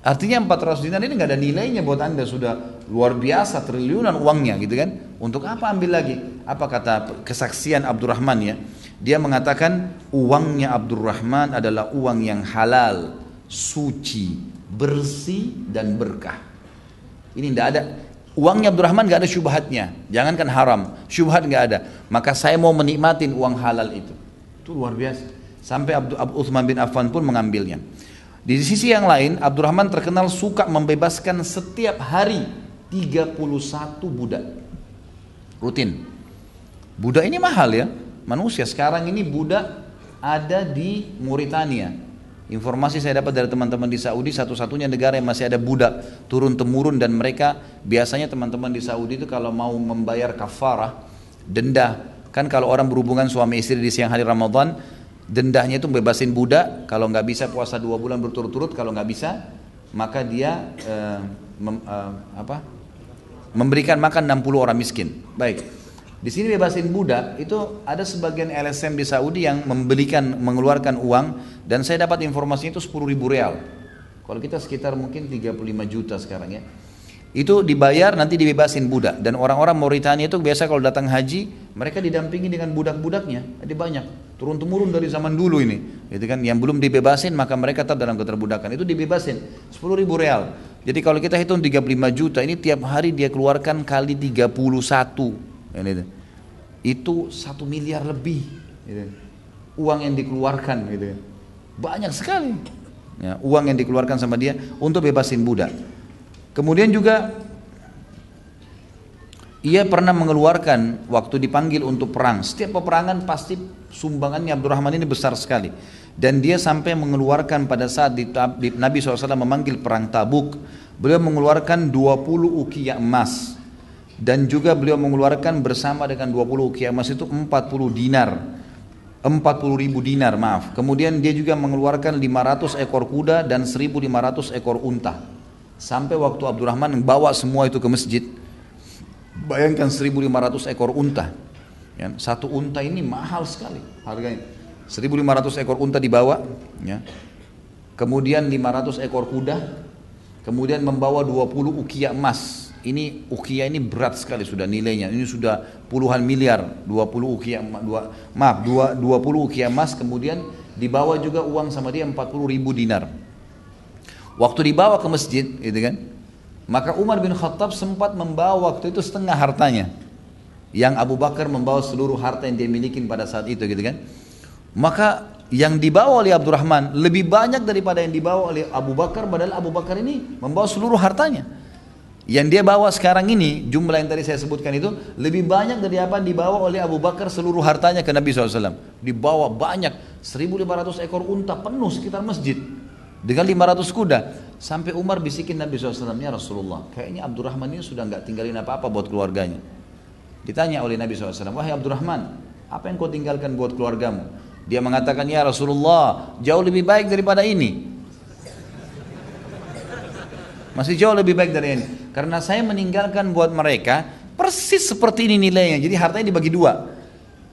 [SPEAKER 1] Artinya 400 dinar ini nggak ada nilainya buat anda, sudah luar biasa triliunan uangnya gitu kan. Untuk apa ambil lagi? Apa kata kesaksian Abdurrahman ya? Dia mengatakan uangnya Abdurrahman adalah uang yang halal, suci, bersih dan berkah. Ini tidak ada. Uangnya Abdurrahman gak ada syubhatnya, jangankan haram, syubhat gak ada. Maka saya mau menikmatin uang halal itu. Itu luar biasa. Sampai Utsman bin Affan pun mengambilnya. Di sisi yang lain, Abdurrahman terkenal suka membebaskan setiap hari 31 budak. Rutin. Budak ini mahal ya, manusia. Sekarang ini budak ada di Mauritania. Informasi saya dapat dari teman-teman di Saudi, satu-satunya negara yang masih ada budak turun-temurun, dan mereka biasanya teman-teman di Saudi itu kalau mau membayar kafarah, denda, kan kalau orang berhubungan suami istri di siang hari Ramadan, dendahnya itu bebasin budak, kalau nggak bisa puasa 2 bulan berturut-turut, kalau nggak bisa maka dia memberikan makan 60 orang miskin. Baik. Di sini bebasin budak itu ada sebagian LSM di Saudi yang mengeluarkan uang, dan saya dapat informasinya itu 10.000 real. Kalau kita sekitar mungkin 35 juta sekarang ya. Itu dibayar nanti dibebasin budak, dan orang-orang Mauritania itu biasa kalau datang haji mereka didampingi dengan budak-budaknya. Ada banyak turun temurun dari zaman dulu ini, gitu kan? Yang belum dibebasin maka mereka tetap dalam keterbudakan. Itu dibebasin 10.000 real. Jadi kalau kita hitung 35 juta ini tiap hari dia keluarkan kali 31. Itu 1 miliar lebih gitu. Uang yang dikeluarkan gitu. Banyak sekali ya, uang yang dikeluarkan sama dia untuk bebasin budak. Kemudian juga ia pernah mengeluarkan waktu dipanggil untuk perang. Setiap peperangan pasti sumbangannya Abdurrahman ini besar sekali. Dan dia sampai mengeluarkan pada saat Nabi SAW memanggil perang Tabuk, beliau mengeluarkan 20 uqiyah emas. Dan juga beliau mengeluarkan bersama dengan 20 uqiyah emas itu 40 dinar. 40.000 dinar, maaf. Kemudian dia juga mengeluarkan 500 ekor kuda dan 1.500 ekor unta. Sampai waktu Abdurrahman bawa semua itu ke masjid, bayangkan 1.500 ekor unta ya, satu unta ini mahal sekali harganya. 1.500 ekor unta dibawa ya. Kemudian 500 ekor kuda, kemudian membawa 20 uqiyah emas. Ini uqiyah ini berat sekali sudah nilainya, ini sudah puluhan miliar. 20 uqiyah 20 uqiyah emas, kemudian dibawa juga uang sama dia 40.000 dinar. Waktu dibawa ke masjid, gitu kan? Maka Umar bin Khattab sempat membawa waktu itu setengah hartanya, yang Abu Bakar membawa seluruh harta yang dia miliki pada saat itu, gitu kan? Maka yang dibawa oleh Abdurrahman lebih banyak daripada yang dibawa oleh Abu Bakar, padahal Abu Bakar ini membawa seluruh hartanya. Yang dia bawa sekarang ini, jumlah yang tadi saya sebutkan itu lebih banyak dari apa yang dibawa oleh Abu Bakar seluruh hartanya ke Nabi SAW. Dibawa banyak, 1.500 ekor unta penuh sekitar masjid dengan 500 kuda. Sampai Umar bisikin Nabi SAW, ya Rasulullah, kayaknya Abdurrahman ini sudah nggak tinggalin apa-apa buat keluarganya. Ditanya oleh Nabi SAW, wahai Abdurrahman, apa yang kau tinggalkan buat keluargamu? Dia mengatakan, ya Rasulullah, jauh lebih baik daripada ini. Masih jauh lebih baik dari ini. Karena saya meninggalkan buat mereka persis seperti ini nilainya. Jadi hartanya dibagi dua.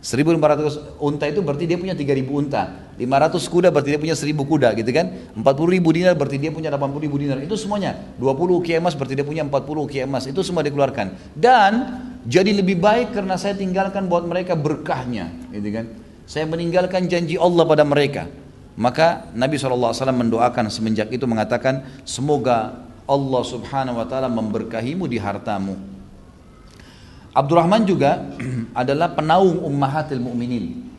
[SPEAKER 1] 1.500 unta itu berarti dia punya 3.000 unta. 500 kuda berarti dia punya 1.000 kuda, gitu kan? 40.000 dinar berarti dia punya 80.000 dinar. Itu semuanya. 20 uqiyah emas berarti dia punya 40 uqiyah emas. Itu semua dikeluarkan. Dan jadi lebih baik karena saya tinggalkan buat mereka berkahnya, gitu kan? Saya meninggalkan janji Allah pada mereka. Maka Nabi SAW mendoakan semenjak itu mengatakan, semoga Allah subhanahu wa ta'ala memberkahimu di hartamu. Abdurrahman juga adalah penaung ummahatil mu'minin.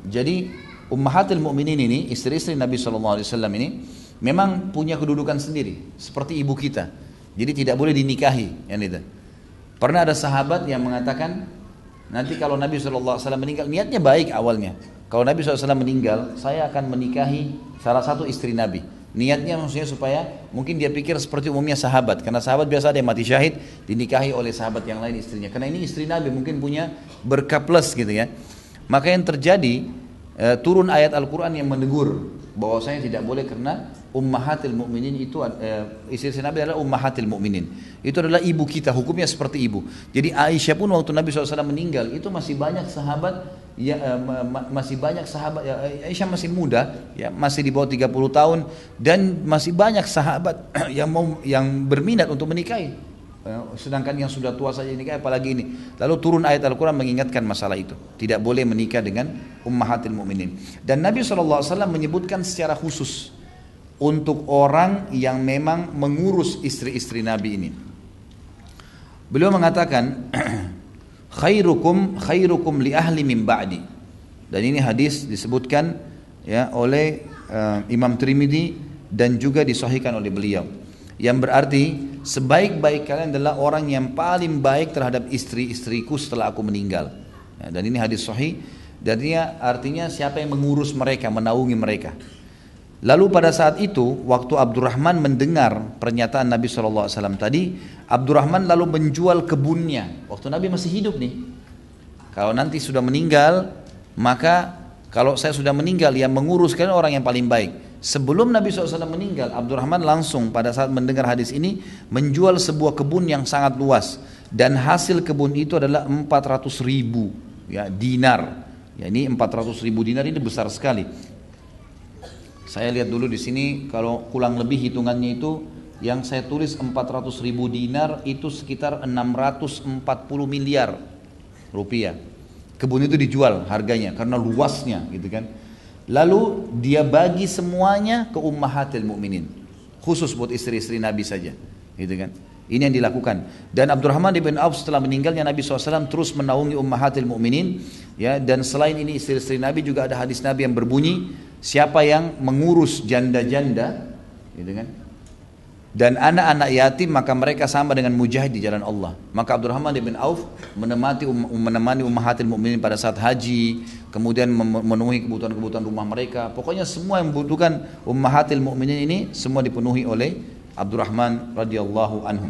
[SPEAKER 1] Jadi ummahatil mu'minin ini, istri-istri Nabi SAW ini, memang punya kedudukan sendiri, seperti ibu kita. Jadi tidak boleh dinikahi. Pernah ada sahabat yang mengatakan, nanti kalau Nabi SAW meninggal, niatnya baik awalnya. Kalau Nabi SAW meninggal, saya akan menikahi salah satu istri Nabi. Niatnya maksudnya supaya mungkin dia pikir seperti umumnya sahabat. Karena sahabat biasa ada yang mati syahid, dinikahi oleh sahabat yang lain istrinya. Karena ini istri Nabi mungkin punya berkah plus gitu ya. Maka yang terjadi, turun ayat Al-Quran yang menegur bahwasanya tidak boleh karena ummahatil mu'minin itu, istri Nabi adalah ummahatil mu'minin. Itu adalah ibu kita, hukumnya seperti ibu. Jadi Aisyah pun waktu Nabi SAW meninggal, itu masih banyak sahabat, Aisyah masih muda, ya, masih di bawah 30 tahun, dan masih banyak sahabat yang berminat untuk menikahi. Sedangkan yang sudah tua saja nikah, apalagi ini. Lalu turun ayat Al-Quran mengingatkan masalah itu. Tidak boleh menikah dengan ummahatil mu'minin. Dan Nabi SAW menyebutkan secara khusus untuk orang yang memang mengurus istri-istri Nabi ini. Beliau mengatakan, khairukum li ahli min ba'di. Dan ini hadis disebutkan ya oleh Imam Tirmidzi dan juga disahihkan oleh beliau. Yang berarti sebaik-baik kalian adalah orang yang paling baik terhadap istri-istriku setelah aku meninggal. Ya, dan ini hadis sahih. Dan ini artinya siapa yang mengurus mereka, menaungi mereka. Lalu pada saat itu, waktu Abdurrahman mendengar pernyataan Nabi SAW tadi, Abdurrahman lalu menjual kebunnya. Waktu Nabi masih hidup nih. Kalau nanti sudah meninggal, maka kalau saya sudah meninggal, yang mengurus kalian orang yang paling baik. Sebelum Nabi SAW meninggal, Abdurrahman langsung pada saat mendengar hadis ini, menjual sebuah kebun yang sangat luas. Dan hasil kebun itu adalah 400.000 ya, dinar. Ya, ini 400.000 dinar ini besar sekali. Saya lihat dulu di sini, kalau kurang lebih hitungannya itu, yang saya tulis 400.000 dinar itu sekitar 640 miliar rupiah. Kebun itu dijual harganya karena luasnya gitu kan. Lalu dia bagi semuanya ke ummahatil mu'minin, khusus buat istri-istri Nabi saja gitu kan. Ini yang dilakukan. Dan Abdurrahman bin Auf setelah meninggalnya Nabi SAW terus menaungi ummahatil mu'minin ya. Dan selain ini istri-istri Nabi juga ada hadis Nabi yang berbunyi, siapa yang mengurus janda-janda gitu kan, dan anak-anak yatim, maka mereka sama dengan mujahid di jalan Allah. Maka Abdurrahman bin Auf menemani ummahatil mu'minin pada saat haji, kemudian memenuhi kebutuhan-kebutuhan rumah mereka. Pokoknya semua yang membutuhkan ummahatil mu'minin ini semua dipenuhi oleh Abdurrahman radhiyallahu anhum.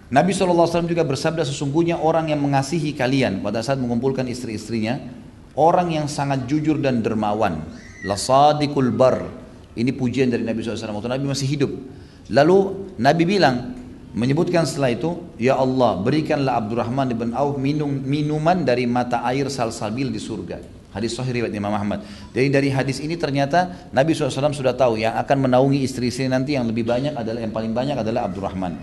[SPEAKER 1] Nabi SAW juga bersabda, sesungguhnya orang yang mengasihi kalian pada saat mengumpulkan istri-istrinya, orang yang sangat jujur dan dermawan, lasadiqul bar. Ini pujian dari Nabi SAW waktu Nabi masih hidup. Lalu Nabi bilang, menyebutkan setelah itu, ya Allah, berikanlah Abdurrahman bin Auf minuman dari mata air salsabil di surga. Hadis sahih riwayat Imam Ahmad. Jadi dari hadis ini ternyata Nabi SAW sudah tahu yang akan menaungi istri-istri nanti yang lebih banyak adalah, yang paling banyak adalah Abdurrahman.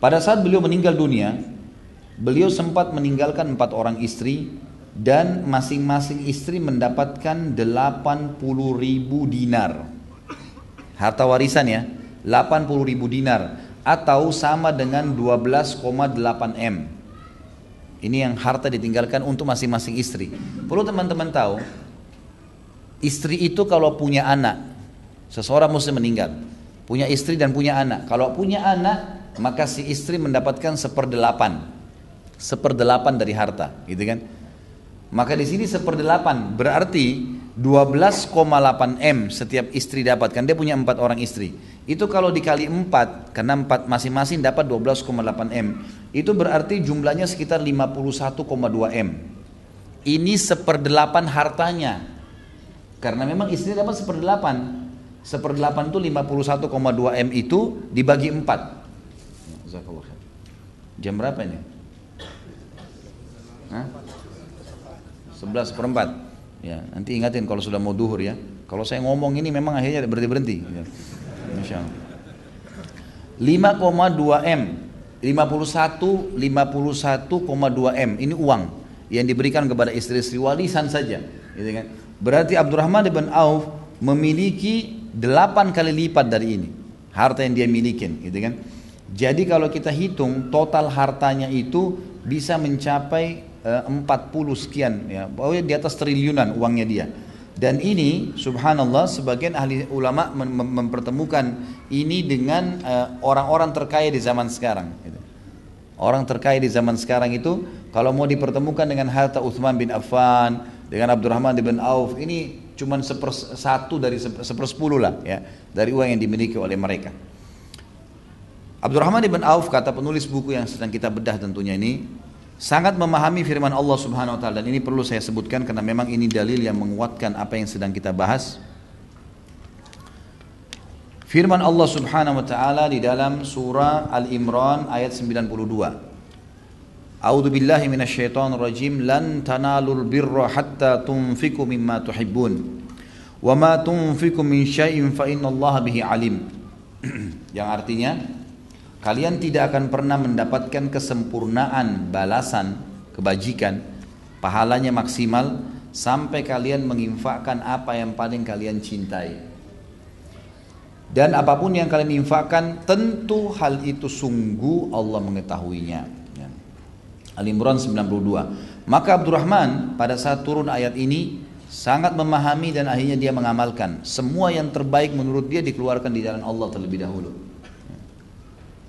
[SPEAKER 1] Pada saat beliau meninggal dunia, beliau sempat meninggalkan 4 orang istri, dan masing-masing istri mendapatkan 80.000 dinar. Harta warisan ya, 80.000 dinar atau sama dengan 12,8 M. Ini yang harta ditinggalkan untuk masing-masing istri. Perlu teman-teman tahu, istri itu kalau punya anak, seseorang muslim meninggal, punya istri dan punya anak. Kalau punya anak, maka si istri mendapatkan 1/8 dari harta, gitu kan? Maka di sini 1/8 berarti 12,8 M setiap istri dapat, kan dia punya 4 orang istri. Itu kalau dikali 4, karena 4 masing-masing dapat 12,8 M. Itu berarti jumlahnya sekitar 51,2 M. Ini 1/8 hartanya. Karena memang istri dapat 1/8. 1/8 itu 51,2 M itu dibagi 4. Jam berapa ini? 11/4. Ya, nanti ingatin kalau sudah mau duhur ya. Kalau saya ngomong ini memang akhirnya berhenti-berhenti. Ya. Masya Allah. 5,2 M 51,2 M. Ini uang yang diberikan kepada istri-istri warisan saja, gitu kan. Berarti Abdurrahman bin Auf memiliki 8 kali lipat dari ini harta yang dia milikin, gitu kan. Jadi kalau kita hitung total hartanya itu bisa mencapai 40 sekian, ya, pokoknya di atas triliunan uangnya dia. Dan ini subhanallah sebagian ahli ulama mempertemukan ini dengan orang-orang terkaya di zaman sekarang, gitu. Orang terkaya di zaman sekarang itu kalau mau dipertemukan dengan harta Utsman bin Affan, dengan Abdurrahman bin Auf, ini cuma 1/1 dari 1/10 lah, ya, dari uang yang dimiliki oleh mereka. Abdurrahman bin Auf, kata penulis buku yang sedang kita bedah tentunya ini, sangat memahami firman Allah Subhanahu wa taala, dan ini perlu saya sebutkan karena memang ini dalil yang menguatkan apa yang sedang kita bahas. Firman Allah Subhanahu wa taala di dalam surah Al-Imran ayat 92. A'udzu billahi minasyaitonir rajim. Lan tanalul birra hatta tunfiqu mimma tuhibbun. Wa ma tunfiqu min syai'in fa innallaha bihi alim. Yang artinya, kalian tidak akan pernah mendapatkan kesempurnaan balasan kebajikan, pahalanya maksimal sampai kalian menginfakkan apa yang paling kalian cintai. Dan apapun yang kalian infakkan, tentu hal itu sungguh Allah mengetahuinya. Ya. Al-Imran 92. Maka Abdurrahman pada saat turun ayat ini sangat memahami dan akhirnya dia mengamalkan. Semua yang terbaik menurut dia dikeluarkan di jalan Allah terlebih dahulu.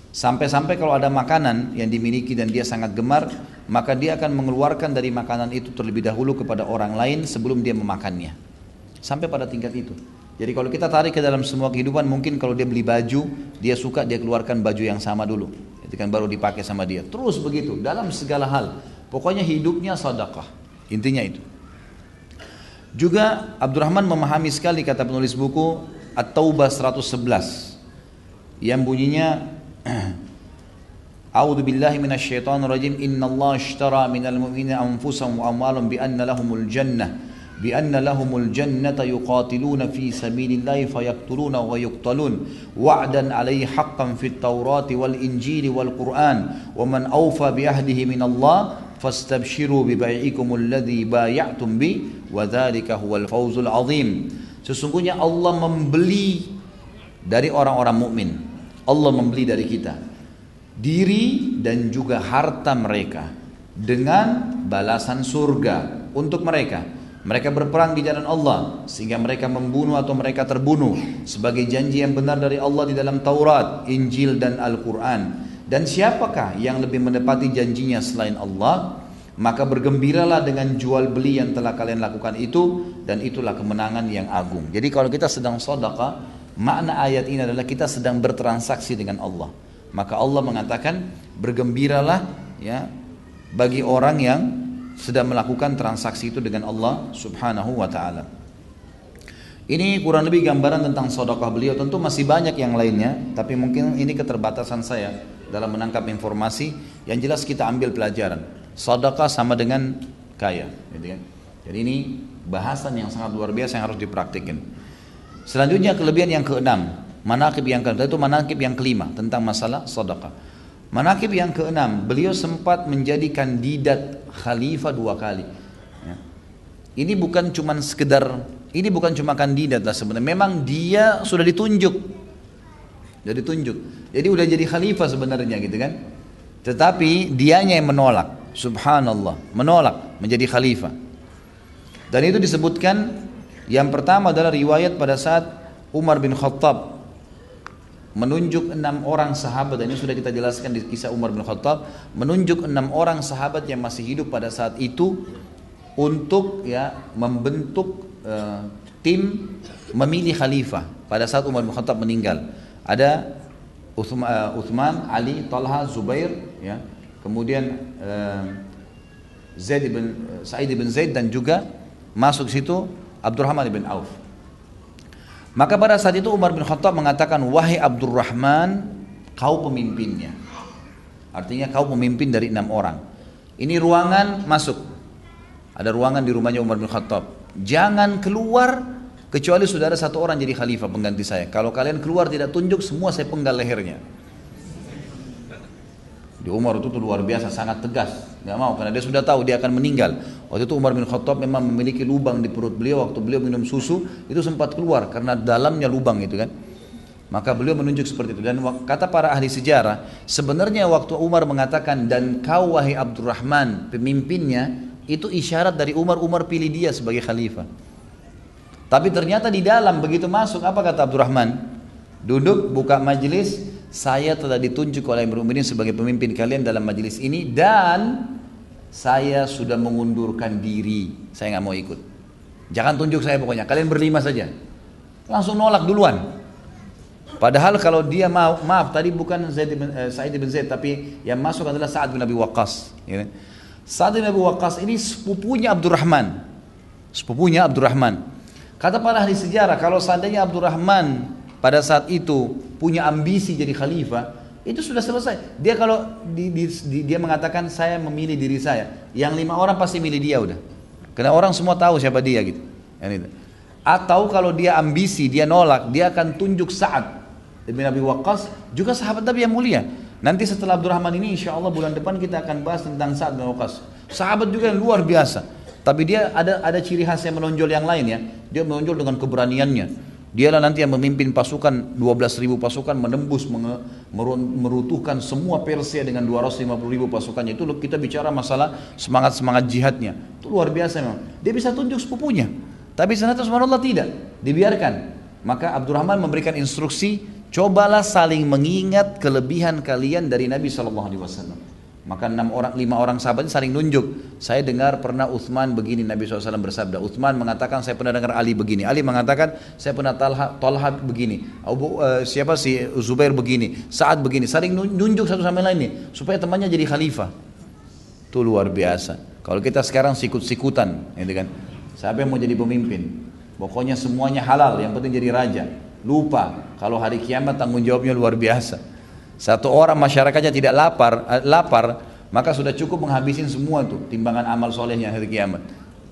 [SPEAKER 1] Sampai-sampai kalau ada makanan yang dimiliki dan dia sangat gemar, maka dia akan mengeluarkan dari makanan itu terlebih dahulu kepada orang lain sebelum dia memakannya. Sampai pada tingkat itu. Jadi kalau kita tarik ke dalam semua kehidupan, mungkin kalau dia beli baju, dia suka, dia keluarkan baju yang sama dulu, itu kan baru dipakai sama dia. Terus begitu dalam segala hal. Pokoknya hidupnya sedekah. Intinya itu. Juga Abdurrahman memahami sekali, kata penulis buku At-Taubah 111 yang bunyinya A'udzu billahi minasyaitonir rajim. Innallaha ashtara minal mu'minina anfusahum wa amwalahum bi anna lahumul jannah بأن لهم الجنة يقاتلون في سبيل الله فيقتلون ويقتلون وعدا عليه حقا في التوراة والإنجيل والقرآن ومن أوفى بعهده من الله فاستبشروا ببيعكم الذي بايعتم به وذلك هو الفوز العظيم. Sesungguhnya Allah membeli dari orang-orang mukmin. Allah membeli dari kita diri dan juga harta mereka dengan balasan surga untuk mereka. Mereka berperang di jalan Allah sehingga mereka membunuh atau mereka terbunuh sebagai janji yang benar dari Allah di dalam Taurat, Injil dan Al-Quran. Dan siapakah yang lebih menepati janjinya selain Allah? Maka bergembiralah dengan jual beli yang telah kalian lakukan itu, dan itulah kemenangan yang agung. Jadi kalau kita sedang sedekah, makna ayat ini adalah kita sedang bertransaksi dengan Allah. Maka Allah mengatakan bergembiralah, ya, bagi orang yang sedang melakukan transaksi itu dengan Allah Subhanahu wa ta'ala. Ini kurang lebih gambaran tentang sedekah beliau. Tentu masih banyak yang lainnya, tapi mungkin ini keterbatasan saya dalam menangkap informasi. Yang jelas kita ambil pelajaran, sedekah sama dengan kaya, gitu kan? Jadi ini bahasan yang sangat luar biasa yang harus dipraktikkan. Selanjutnya kelebihan yang keenam, manaqib yang keenam, itu manaqib yang kelima tentang masalah sedekah. Manaqib yang keenam, beliau sempat menjadi kandidat khalifah 2 kali. Ya. Ini bukan cuma sekedar, ini bukan cuma kandidat lah sebenarnya. Memang dia sudah ditunjuk, jadi udah jadi khalifah sebenarnya, gitu kan. Tetapi dianya yang menolak, subhanallah, menolak menjadi khalifah. Dan itu disebutkan, yang pertama adalah riwayat pada saat Umar bin Khattab menunjuk 6 orang sahabat, dan ini sudah kita jelaskan di kisah Umar bin Khattab, menunjuk 6 orang sahabat yang masih hidup pada saat itu untuk, ya, membentuk tim memilih khalifah pada saat Umar bin Khattab meninggal. Ada Uthman, Ali, Talha, Zubair, ya, kemudian Sa'id bin Zaid, dan juga masuk situ Abdurrahman bin Auf. Maka pada saat itu Umar bin Khattab mengatakan, wahai Abdurrahman, kau pemimpinnya. Artinya kau pemimpin dari 6 orang. Ini ruangan, masuk. Ada ruangan di rumahnya Umar bin Khattab. Jangan keluar kecuali sudah ada 1 orang jadi khalifah pengganti saya. Kalau kalian keluar tidak tunjuk, semua saya penggal lehernya. Di Umar itu tuh luar biasa, sangat tegas, nggak mau karena dia sudah tahu dia akan meninggal. Waktu itu Umar bin Khattab memang memiliki lubang di perut beliau, waktu beliau minum susu itu sempat keluar karena dalamnya lubang itu kan. Maka beliau menunjuk seperti itu. Dan kata para ahli sejarah, sebenarnya waktu Umar mengatakan dan kau wahai Abdurrahman pemimpinnya, itu isyarat dari Umar pilih dia sebagai khalifah. Tapi ternyata di dalam begitu masuk, apa kata Abdurrahman? Duduk, buka majelis, saya telah ditunjuk oleh Amirul Mukminin sebagai pemimpin kalian dalam majelis ini, dan saya sudah mengundurkan diri, saya nggak mau ikut. Jangan tunjuk saya pokoknya, kalian berlima saja. Langsung nolak duluan. Padahal kalau dia mau, maaf tadi bukan Sa'id bin Zaid, tapi yang masuk adalah Sa'ad bin Abi Waqqas. Sa'ad bin Abi Waqqas ini sepupunya Abdurrahman. Kata para ahli sejarah, kalau seandainya Abdurrahman pada saat itu punya ambisi jadi khalifah, itu sudah selesai. Dia kalau dia mengatakan saya memilih diri saya, yang 5 orang pasti milih dia udah. Karena orang semua tahu siapa dia gitu. Atau kalau dia ambisi, dia nolak, dia akan tunjuk Sa'ad bin Abi Waqqas, juga sahabat Nabi yang mulia. Nanti setelah Abdurrahman ini insya Allah bulan depan kita akan bahas tentang Sa'ad bin Waqqas. Sahabat juga yang luar biasa. Tapi dia ada ciri khas yang menonjol yang lain ya. Dia menonjol dengan keberaniannya. Dialah nanti yang memimpin pasukan 12.000 pasukan menembus merutuhkan semua Persia dengan 250.000 pasukannya. Itu kita bicara masalah semangat jihadnya. Itu luar biasa memang. Dia bisa tunjuk sepupunya. Tapi ternyata subhanallah tidak, dibiarkan. Maka Abdurrahman memberikan instruksi, cobalah saling mengingat kelebihan kalian dari Nabi SAW. Maka 5 orang sahabat saling nunjuk. Saya dengar pernah Uthman begini, Nabi SAW bersabda. Uthman mengatakan saya pernah dengar Ali begini. Ali mengatakan saya pernah Talha begini. Zubair begini. Sa'ad begini. Saling nunjuk satu sama lain nih, supaya temannya jadi khalifah. Itu luar biasa. Kalau kita sekarang sikut-sikutan, gitu kan? Siapa yang mau jadi pemimpin? Pokoknya semuanya halal, yang penting jadi raja. Lupa kalau hari kiamat tanggung jawabnya luar biasa. Satu orang masyarakatnya tidak lapar, maka sudah cukup menghabisin semua tuh timbangan amal solehnya hari kiamat.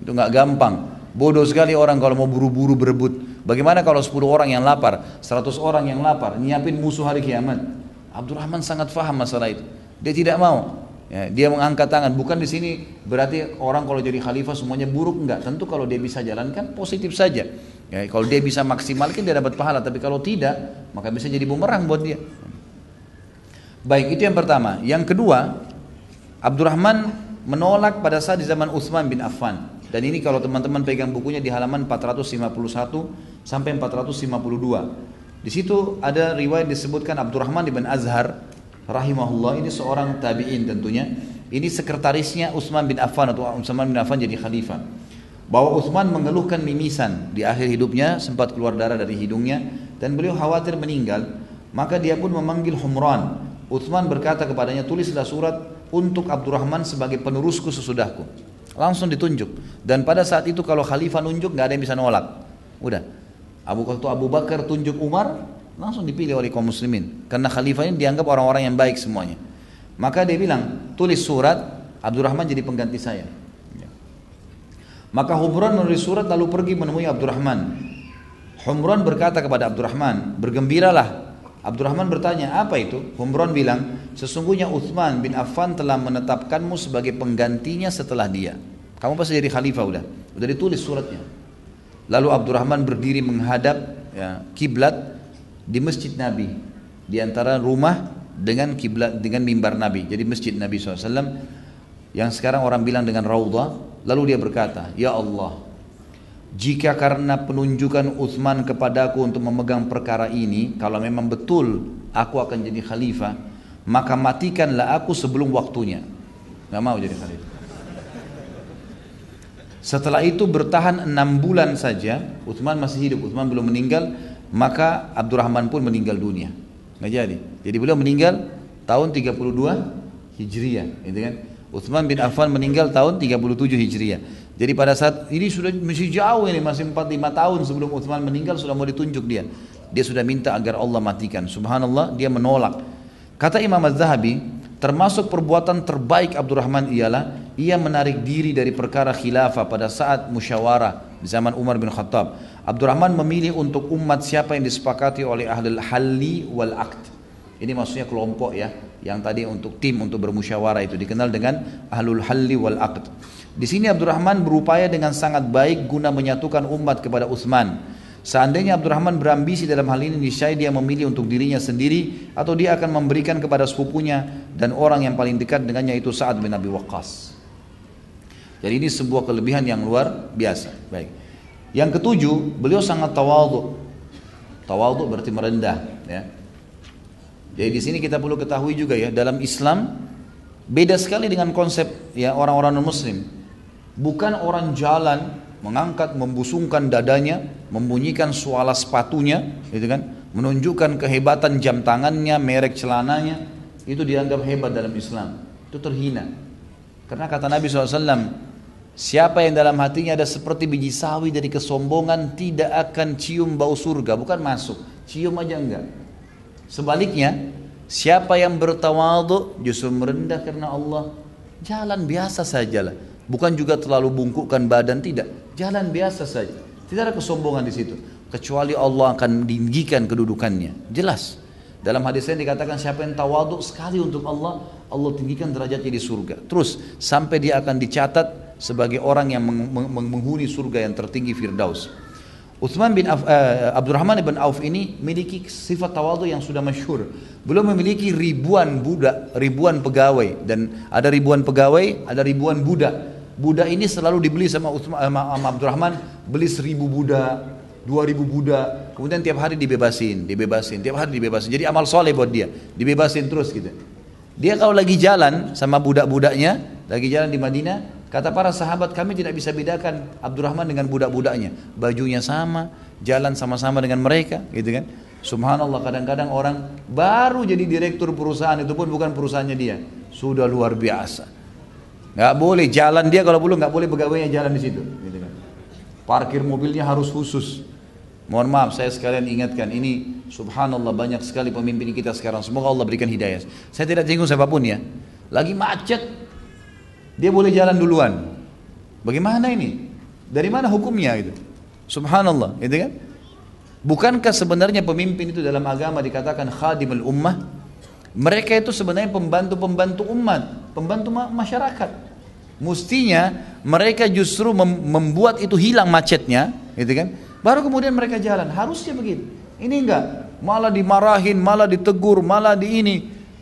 [SPEAKER 1] Itu nggak gampang. Bodoh sekali orang kalau mau buru-buru berebut. Bagaimana kalau 10 orang yang lapar, 100 orang yang lapar, nyiapin musuh hari kiamat? Abdurrahman sangat faham masalah itu. Dia tidak mau. Ya, dia mengangkat tangan. Bukan di sini berarti orang kalau jadi khalifah semuanya buruk, enggak. Tentu kalau dia bisa jalankan positif saja. Ya, kalau dia bisa maksimalkan dia dapat pahala. Tapi kalau tidak, maka bisa jadi bumerang buat dia. Baik, itu yang pertama. Yang kedua, Abdurrahman menolak pada saat di zaman Utsman bin Affan. Dan ini kalau teman-teman pegang bukunya di halaman 451 sampai 452. Di situ ada riwayat disebutkan Abdurrahman bin Azhar rahimahullah, ini seorang tabi'in tentunya. Ini sekretarisnya Utsman bin Affan atau Utsman bin Affan jadi khalifah. Bahwa Utsman mengeluhkan mimisan di akhir hidupnya, sempat keluar darah dari hidungnya dan beliau khawatir meninggal. Maka dia pun memanggil Humran. Utsman berkata kepadanya, tulislah surat untuk Abdurrahman sebagai penerusku sesudahku. Langsung ditunjuk. Dan pada saat itu kalau khalifah nunjuk nggak ada yang bisa nolak. Udah. Abu Bakar tunjuk Umar, langsung dipilih oleh kaum muslimin. Karena khalifah ini dianggap orang-orang yang baik semuanya. Maka dia bilang, tulis surat, Abdurrahman jadi pengganti saya. Maka Humran menulis surat lalu pergi menemui Abdurrahman. Humran berkata kepada Abdurrahman, bergembiralah. Abdurrahman bertanya, apa itu? Humran bilang, sesungguhnya Utsman bin Affan telah menetapkanmu sebagai penggantinya setelah dia. Kamu pasti jadi khalifah udah ditulis suratnya. Lalu Abdurrahman berdiri menghadap kiblat di masjid Nabi, di antara rumah dengan kiblat dengan mimbar Nabi. Jadi masjid Nabi SAW yang sekarang orang bilang dengan Raudhah. Lalu dia berkata, ya Allah, jika karena penunjukan Utsman kepadaku untuk memegang perkara ini, kalau memang betul aku akan jadi khalifah, maka matikanlah aku sebelum waktunya. Gak mau jadi khalifah. Setelah itu bertahan 6 bulan saja, Utsman masih hidup, Utsman belum meninggal, maka Abdurrahman pun meninggal dunia. Nggak jadi. Jadi beliau meninggal tahun 32 Hijriah, gitu kan? Utsman bin Affan meninggal tahun 37 Hijriah. Jadi pada saat ini sudah masih jauh ini, masih 4-5 tahun sebelum Utsman meninggal sudah mau ditunjuk dia. Dia sudah minta agar Allah matikan. Subhanallah, dia menolak. Kata Imam Az-Zahabi, termasuk perbuatan terbaik Abdurrahman ialah ia menarik diri dari perkara khilafah pada saat musyawarah di zaman Umar bin Khattab. Abdurrahman memilih untuk umat siapa yang disepakati oleh ahlul halli wal aqd. Ini maksudnya kelompok ya, yang tadi untuk tim untuk bermusyawarah itu dikenal dengan ahlul halli wal aqd. Di sini Abdurrahman berupaya dengan sangat baik guna menyatukan umat kepada Utsman. Seandainya Abdurrahman berambisi dalam hal ini, niscaya dia memilih untuk dirinya sendiri atau dia akan memberikan kepada sepupunya dan orang yang paling dekat dengannya, itu Sa'ad bin Abi Waqqas. Jadi ini sebuah kelebihan yang luar biasa. Baik. Yang ketujuh, beliau sangat tawadhu. Tawadhu berarti merendah, ya. Jadi di sini kita perlu ketahui juga ya, dalam Islam beda sekali dengan konsep ya orang-orang non-muslim. Bukan orang jalan mengangkat, membusungkan dadanya, membunyikan suara sepatunya, gitu kan, menunjukkan kehebatan jam tangannya, merek celananya, itu dianggap hebat dalam Islam. Itu terhina. Karena kata Nabi SAW, siapa yang dalam hatinya ada seperti biji sawi dari kesombongan, tidak akan cium bau surga. Bukan masuk, cium aja enggak. Sebaliknya, siapa yang bertawadhu justru merendah karena Allah, jalan biasa sajalah. Bukan juga terlalu bungkukkan badan, tidak. Jalan biasa saja. Tidak ada kesombongan di situ. Kecuali Allah akan tinggikan kedudukannya. Jelas. Dalam hadis ini dikatakan siapa yang tawadhu sekali untuk Allah, Allah tinggikan derajatnya di surga. Terus sampai dia akan dicatat sebagai orang yang menghuni surga yang tertinggi Firdaus. Abdurrahman bin Auf ini memiliki sifat tawadhu yang sudah masyhur. Beliau memiliki ribuan budak, ribuan pegawai, dan ada ribuan pegawai, ada ribuan budak. Budak ini selalu dibeli sama Abdurrahman, beli 1000 budak, 2000 budak, kemudian tiap hari dibebasin, tiap hari dibebasin. Jadi amal soleh buat dia, dibebasin terus gitu. Dia kalau lagi jalan sama budak-budaknya, lagi jalan di Madinah, kata para sahabat, kami tidak bisa bedakan Abdurrahman dengan budak-budaknya. Bajunya sama, jalan sama-sama dengan mereka, gitu kan. Subhanallah, kadang-kadang orang baru jadi direktur perusahaan, itu pun bukan perusahaannya dia, sudah luar biasa. Nggak boleh jalan dia, kalau belum nggak boleh pegawainya jalan di situ, gitu kan. Parkir mobilnya harus khusus. Mohon maaf, saya sekalian ingatkan, ini subhanallah banyak sekali pemimpin kita sekarang. Semoga Allah berikan hidayah. Saya tidak singgung siapapun ya. Lagi macet, dia boleh jalan duluan. Bagaimana ini? Dari mana hukumnya gitu? Subhanallah, gitu kan? Bukankah sebenarnya pemimpin itu dalam agama dikatakan khadimul ummah? Mereka itu sebenarnya pembantu-pembantu umat, pembantu masyarakat. Mestinya mereka justru membuat itu hilang macetnya, gitu kan? Baru kemudian mereka jalan. Harusnya begitu. Ini enggak, malah dimarahin, malah ditegur, malah di ini.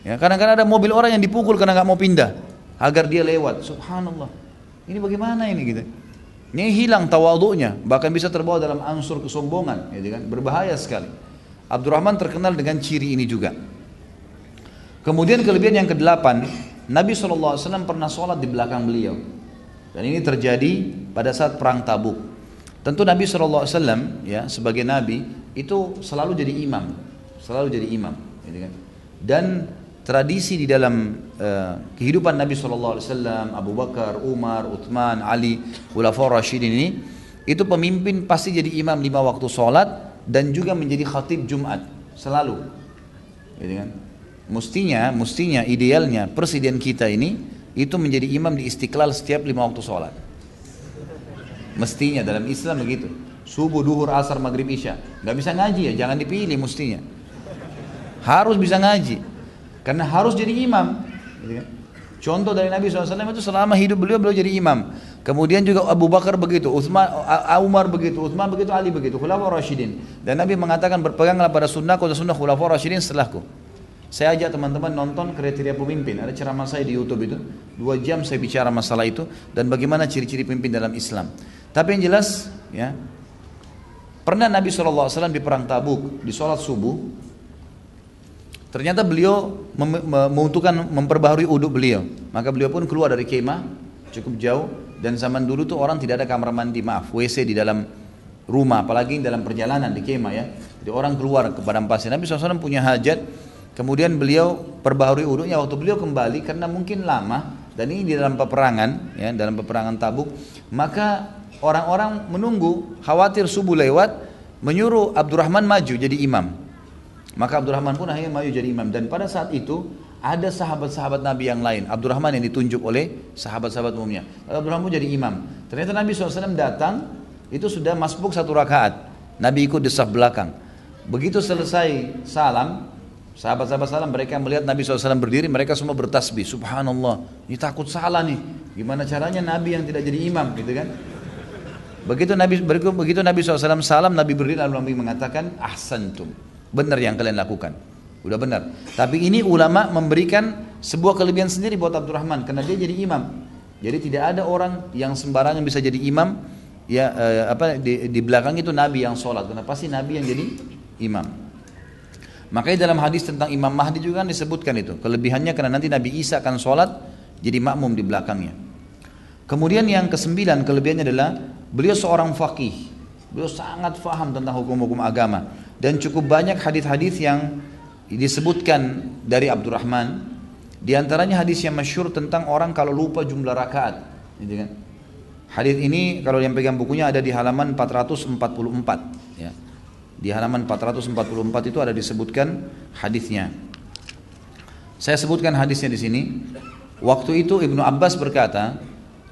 [SPEAKER 1] Ya, kadang-kadang ada mobil orang yang dipukul karena nggak mau pindah, agar dia lewat. Subhanallah. Ini bagaimana ini gitu? Ini hilang tawadhu'nya, bahkan bisa terbawa dalam unsur kesombongan, gitu kan? Berbahaya sekali. Abdurrahman terkenal dengan ciri ini juga. Kemudian kelebihan yang ke-8, Nabi SAW pernah sholat di belakang beliau. Dan ini terjadi pada saat perang Tabuk. Tentu Nabi SAW ya, sebagai Nabi itu selalu jadi imam. Selalu jadi imam, gitu kan? Dan tradisi di dalam kehidupan Nabi SAW, Abu Bakar, Umar, Uthman, Ali, Khulafaur Rasyidin ini, itu pemimpin pasti jadi imam 5 waktu sholat dan juga menjadi khatib Jumat. Selalu, gitu kan? Mestinya idealnya presiden kita ini itu menjadi imam di Istiqlal setiap 5 waktu sholat. Mestinya dalam Islam begitu. Subuh, duhur, asar, maghrib, isya. Gak bisa ngaji ya, jangan dipilih mestinya. Harus bisa ngaji, karena harus jadi imam. Contoh dari Nabi SAW itu selama hidup beliau jadi imam. Kemudian juga Abu Bakar begitu, Umar begitu, Uthman begitu, Ali begitu, Khulafaur Rasyidin. Dan Nabi mengatakan berpeganglah pada sunnahku dan sunnah Khulafaur Rasyidin setelahku. Saya ajak teman-teman nonton kriteria pemimpin. Ada ceramah saya di YouTube itu, 2 jam saya bicara masalah itu dan bagaimana ciri-ciri pemimpin dalam Islam. Tapi yang jelas, ya, pernah Nabi SAW di perang Tabuk di sholat subuh, ternyata beliau memperbaharui uduk beliau. Maka beliau pun keluar dari kemah cukup jauh, dan zaman dulu tuh orang tidak ada kamar mandi, WC di dalam rumah, apalagi dalam perjalanan di kemah ya. Jadi orang keluar ke padang pasir. Nabi SAW punya hajat, kemudian beliau perbaharui uduknya. Waktu beliau kembali karena mungkin lama dan ini di dalam peperangan ya, dalam peperangan Tabuk, maka orang-orang menunggu, khawatir subuh lewat, menyuruh Abdurrahman maju jadi imam. Maka Abdurrahman pun akhirnya maju jadi imam. Dan pada saat itu ada sahabat-sahabat Nabi yang lain. Abdurrahman yang ditunjuk oleh sahabat-sahabat umumnya. Abdurrahman jadi imam. Ternyata Nabi SAW datang, itu sudah masbuk 1 rakaat. Nabi ikut di saf belakang. Begitu selesai salam, Sahabat-sahabat salam mereka melihat Nabi SAW berdiri, mereka semua bertasbih. Subhanallah, ini takut salah nih. Gimana caranya Nabi yang tidak jadi imam, gitu kan? Begitu Nabi SAW salam, Nabi berdiri lalu Nabi mengatakan, ahsantum, benar yang kalian lakukan, udah benar. Tapi ini ulama memberikan sebuah kelebihan sendiri buat Abdurrahman, karena dia jadi imam. Jadi tidak ada orang yang sembarangan bisa jadi imam. Ya di belakang itu Nabi yang sholat, karena pasti Nabi yang jadi imam. Makanya dalam hadis tentang Imam Mahdi juga kan disebutkan itu kelebihannya, karena nanti Nabi Isa akan sholat jadi makmum di belakangnya. Kemudian yang kesembilan kelebihannya adalah beliau seorang faqih, beliau sangat faham tentang hukum-hukum agama, dan cukup banyak hadis-hadis yang disebutkan dari Abdurrahman. Di antaranya hadis yang masyhur tentang orang kalau lupa jumlah rakaat, gitu kan? Hadis ini kalau yang pegang bukunya ada di halaman 444, ya. Di halaman 444 itu ada disebutkan hadisnya. Saya sebutkan hadisnya di sini. Waktu itu Ibnu Abbas berkata,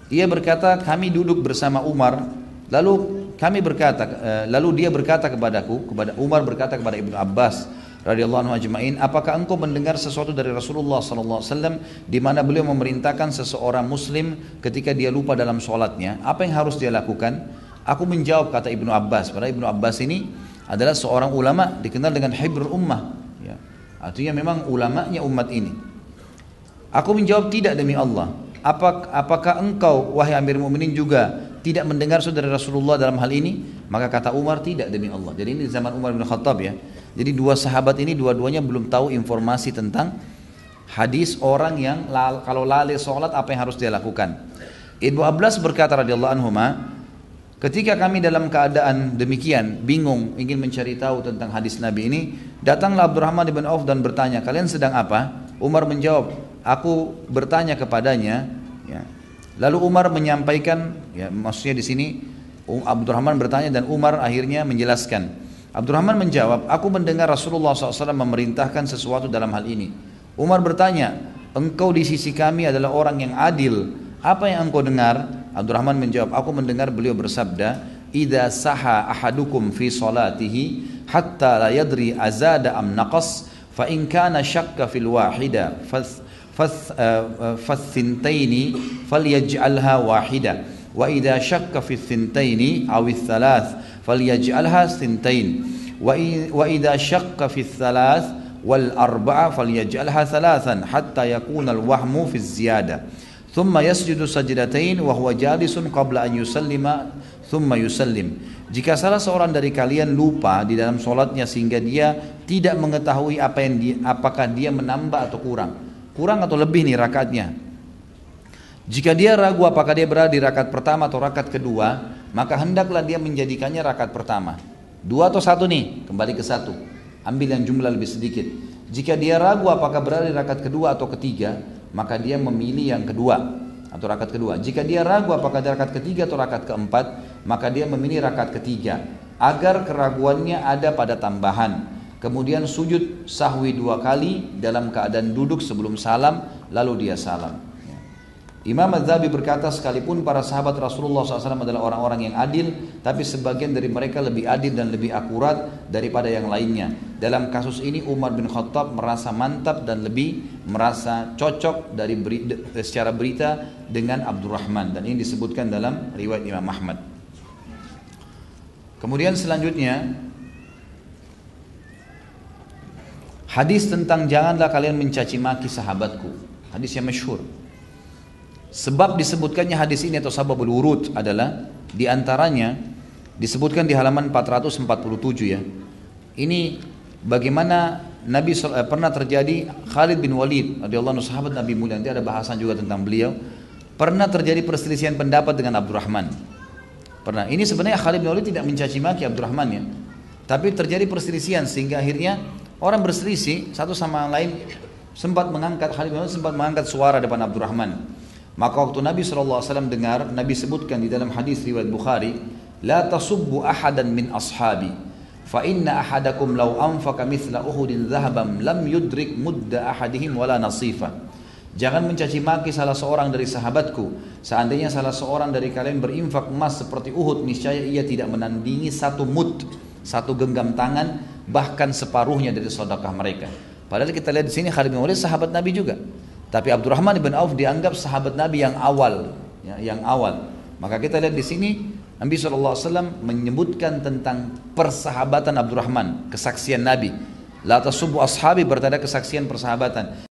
[SPEAKER 1] ia berkata kami duduk bersama Umar, lalu dia berkata kepadaku, Umar berkata kepada Ibnu Abbas radhiyallahu anhu ajma'in, apakah engkau mendengar sesuatu dari Rasulullah sallallahu alaihi wasallam di mana beliau memerintahkan seseorang muslim ketika dia lupa dalam sholatnya, apa yang harus dia lakukan? Aku menjawab, kata Ibnu Abbas, padahal Ibnu Abbas ini adalah seorang ulama dikenal dengan hibrul ummah, ya. Artinya memang ulamanya umat ini. Aku menjawab, tidak demi Allah. Apakah engkau wahai Amir Mu'minin juga tidak mendengar saudara Rasulullah dalam hal ini? Maka kata Umar, tidak demi Allah. Jadi ini zaman Umar bin Khattab, ya. Jadi dua sahabat ini dua-duanya belum tahu informasi tentang hadis orang yang kalau lalai sholat apa yang harus dia lakukan. Ibnu Abbas berkata radhiyallahu anhuma, ketika kami dalam keadaan demikian, bingung, ingin mencari tahu tentang hadis Nabi ini, datanglah Abdurrahman bin Auf dan bertanya, kalian sedang apa? Umar menjawab, aku bertanya kepadanya, ya. Lalu Umar menyampaikan, ya, maksudnya di sini Abdurrahman bertanya dan Umar akhirnya menjelaskan. Abdurrahman menjawab, aku mendengar Rasulullah SAW memerintahkan sesuatu dalam hal ini. Umar bertanya, engkau di sisi kami adalah orang yang adil, apa yang engkau dengar? Abdurrahman menjawab, aku mendengar beliau bersabda, idza saha ahadukum fi salatihi hatta la yadri azada am naqas fa in kana syakka fil wahida fathintaini falyaj'alha wahida wa idza syakka fi thintaini aw thalath falyaj'alha thintain wa idza syakka fi thalath wal arba'a falyaj'alha thalathan hatta yakuna al wahmu fi ziyada thumma yasjudu sajdatain wa huwa jalisun qabla an yusallima thumma yusallim. Jika salah seorang dari kalian lupa di dalam sholatnya sehingga dia tidak mengetahui apakah dia menambah atau kurang atau lebih nih rakaatnya. Jika dia ragu apakah dia berada di rakaat pertama atau rakaat kedua, maka hendaklah dia menjadikannya rakaat pertama. 2 atau 1 nih, kembali ke 1. Ambil yang jumlah lebih sedikit. Jika dia ragu apakah berada di rakaat kedua atau ketiga, maka dia memilih yang kedua atau rakaat kedua. Jika dia ragu apakah di rakaat ketiga atau rakaat keempat, maka dia memilih rakaat ketiga agar keraguannya ada pada tambahan. Kemudian sujud sahwi 2 kali dalam keadaan duduk sebelum salam, lalu dia salam. Imam Az-Zahabi berkata, sekalipun para sahabat Rasulullah SAW adalah orang-orang yang adil, tapi sebagian dari mereka lebih adil dan lebih akurat daripada yang lainnya. Dalam kasus ini Umar bin Khattab merasa mantap dan lebih merasa cocok secara berita dengan Abdurrahman, dan ini disebutkan dalam riwayat Imam Ahmad. Kemudian selanjutnya hadis tentang janganlah kalian mencaci maki sahabatku, hadis yang masyhur. Sebab disebutkannya hadis ini atau sababul wurud adalah diantaranya disebutkan di halaman 447, ya. Ini bagaimana Nabi pernah terjadi Khalid bin Walid radhiyallahu anhu, sahabat Nabi mulia, nanti ada bahasan juga tentang beliau. Pernah terjadi perselisihan pendapat dengan Abdurrahman. Pernah. Ini sebenarnya Khalid bin Walid tidak mencaci maki Abdurrahman, ya. Tapi terjadi perselisihan sehingga akhirnya orang berselisih satu sama lain, Khalid bin Walid sempat mengangkat suara depan Abdurrahman. Maka waktu Nabi SAW dengar, Nabi sebutkan di dalam hadis riwayat Bukhari, la tasubbu ahadan min ashabi fa inna ahadakum law anfaqa mithla uhudin dhahaban lam yudrik mudda ahadihim wala nasifa. Jangan mencaci maki salah seorang dari sahabatku. Seandainya salah seorang dari kalian berinfak emas seperti Uhud, niscaya ia tidak menandingi 1 mud, 1 genggam tangan, bahkan separuhnya dari sedekah mereka. Padahal kita lihat di sini Khalid bin Walid sahabat Nabi juga. Tapi Abdurrahman bin Auf dianggap sahabat Nabi yang awal, ya, yang awal. Maka kita lihat di sini Nabi SAW menyebutkan tentang persahabatan Abdurrahman, kesaksian Nabi. La tasubbu ashabi, bertanda kesaksian persahabatan.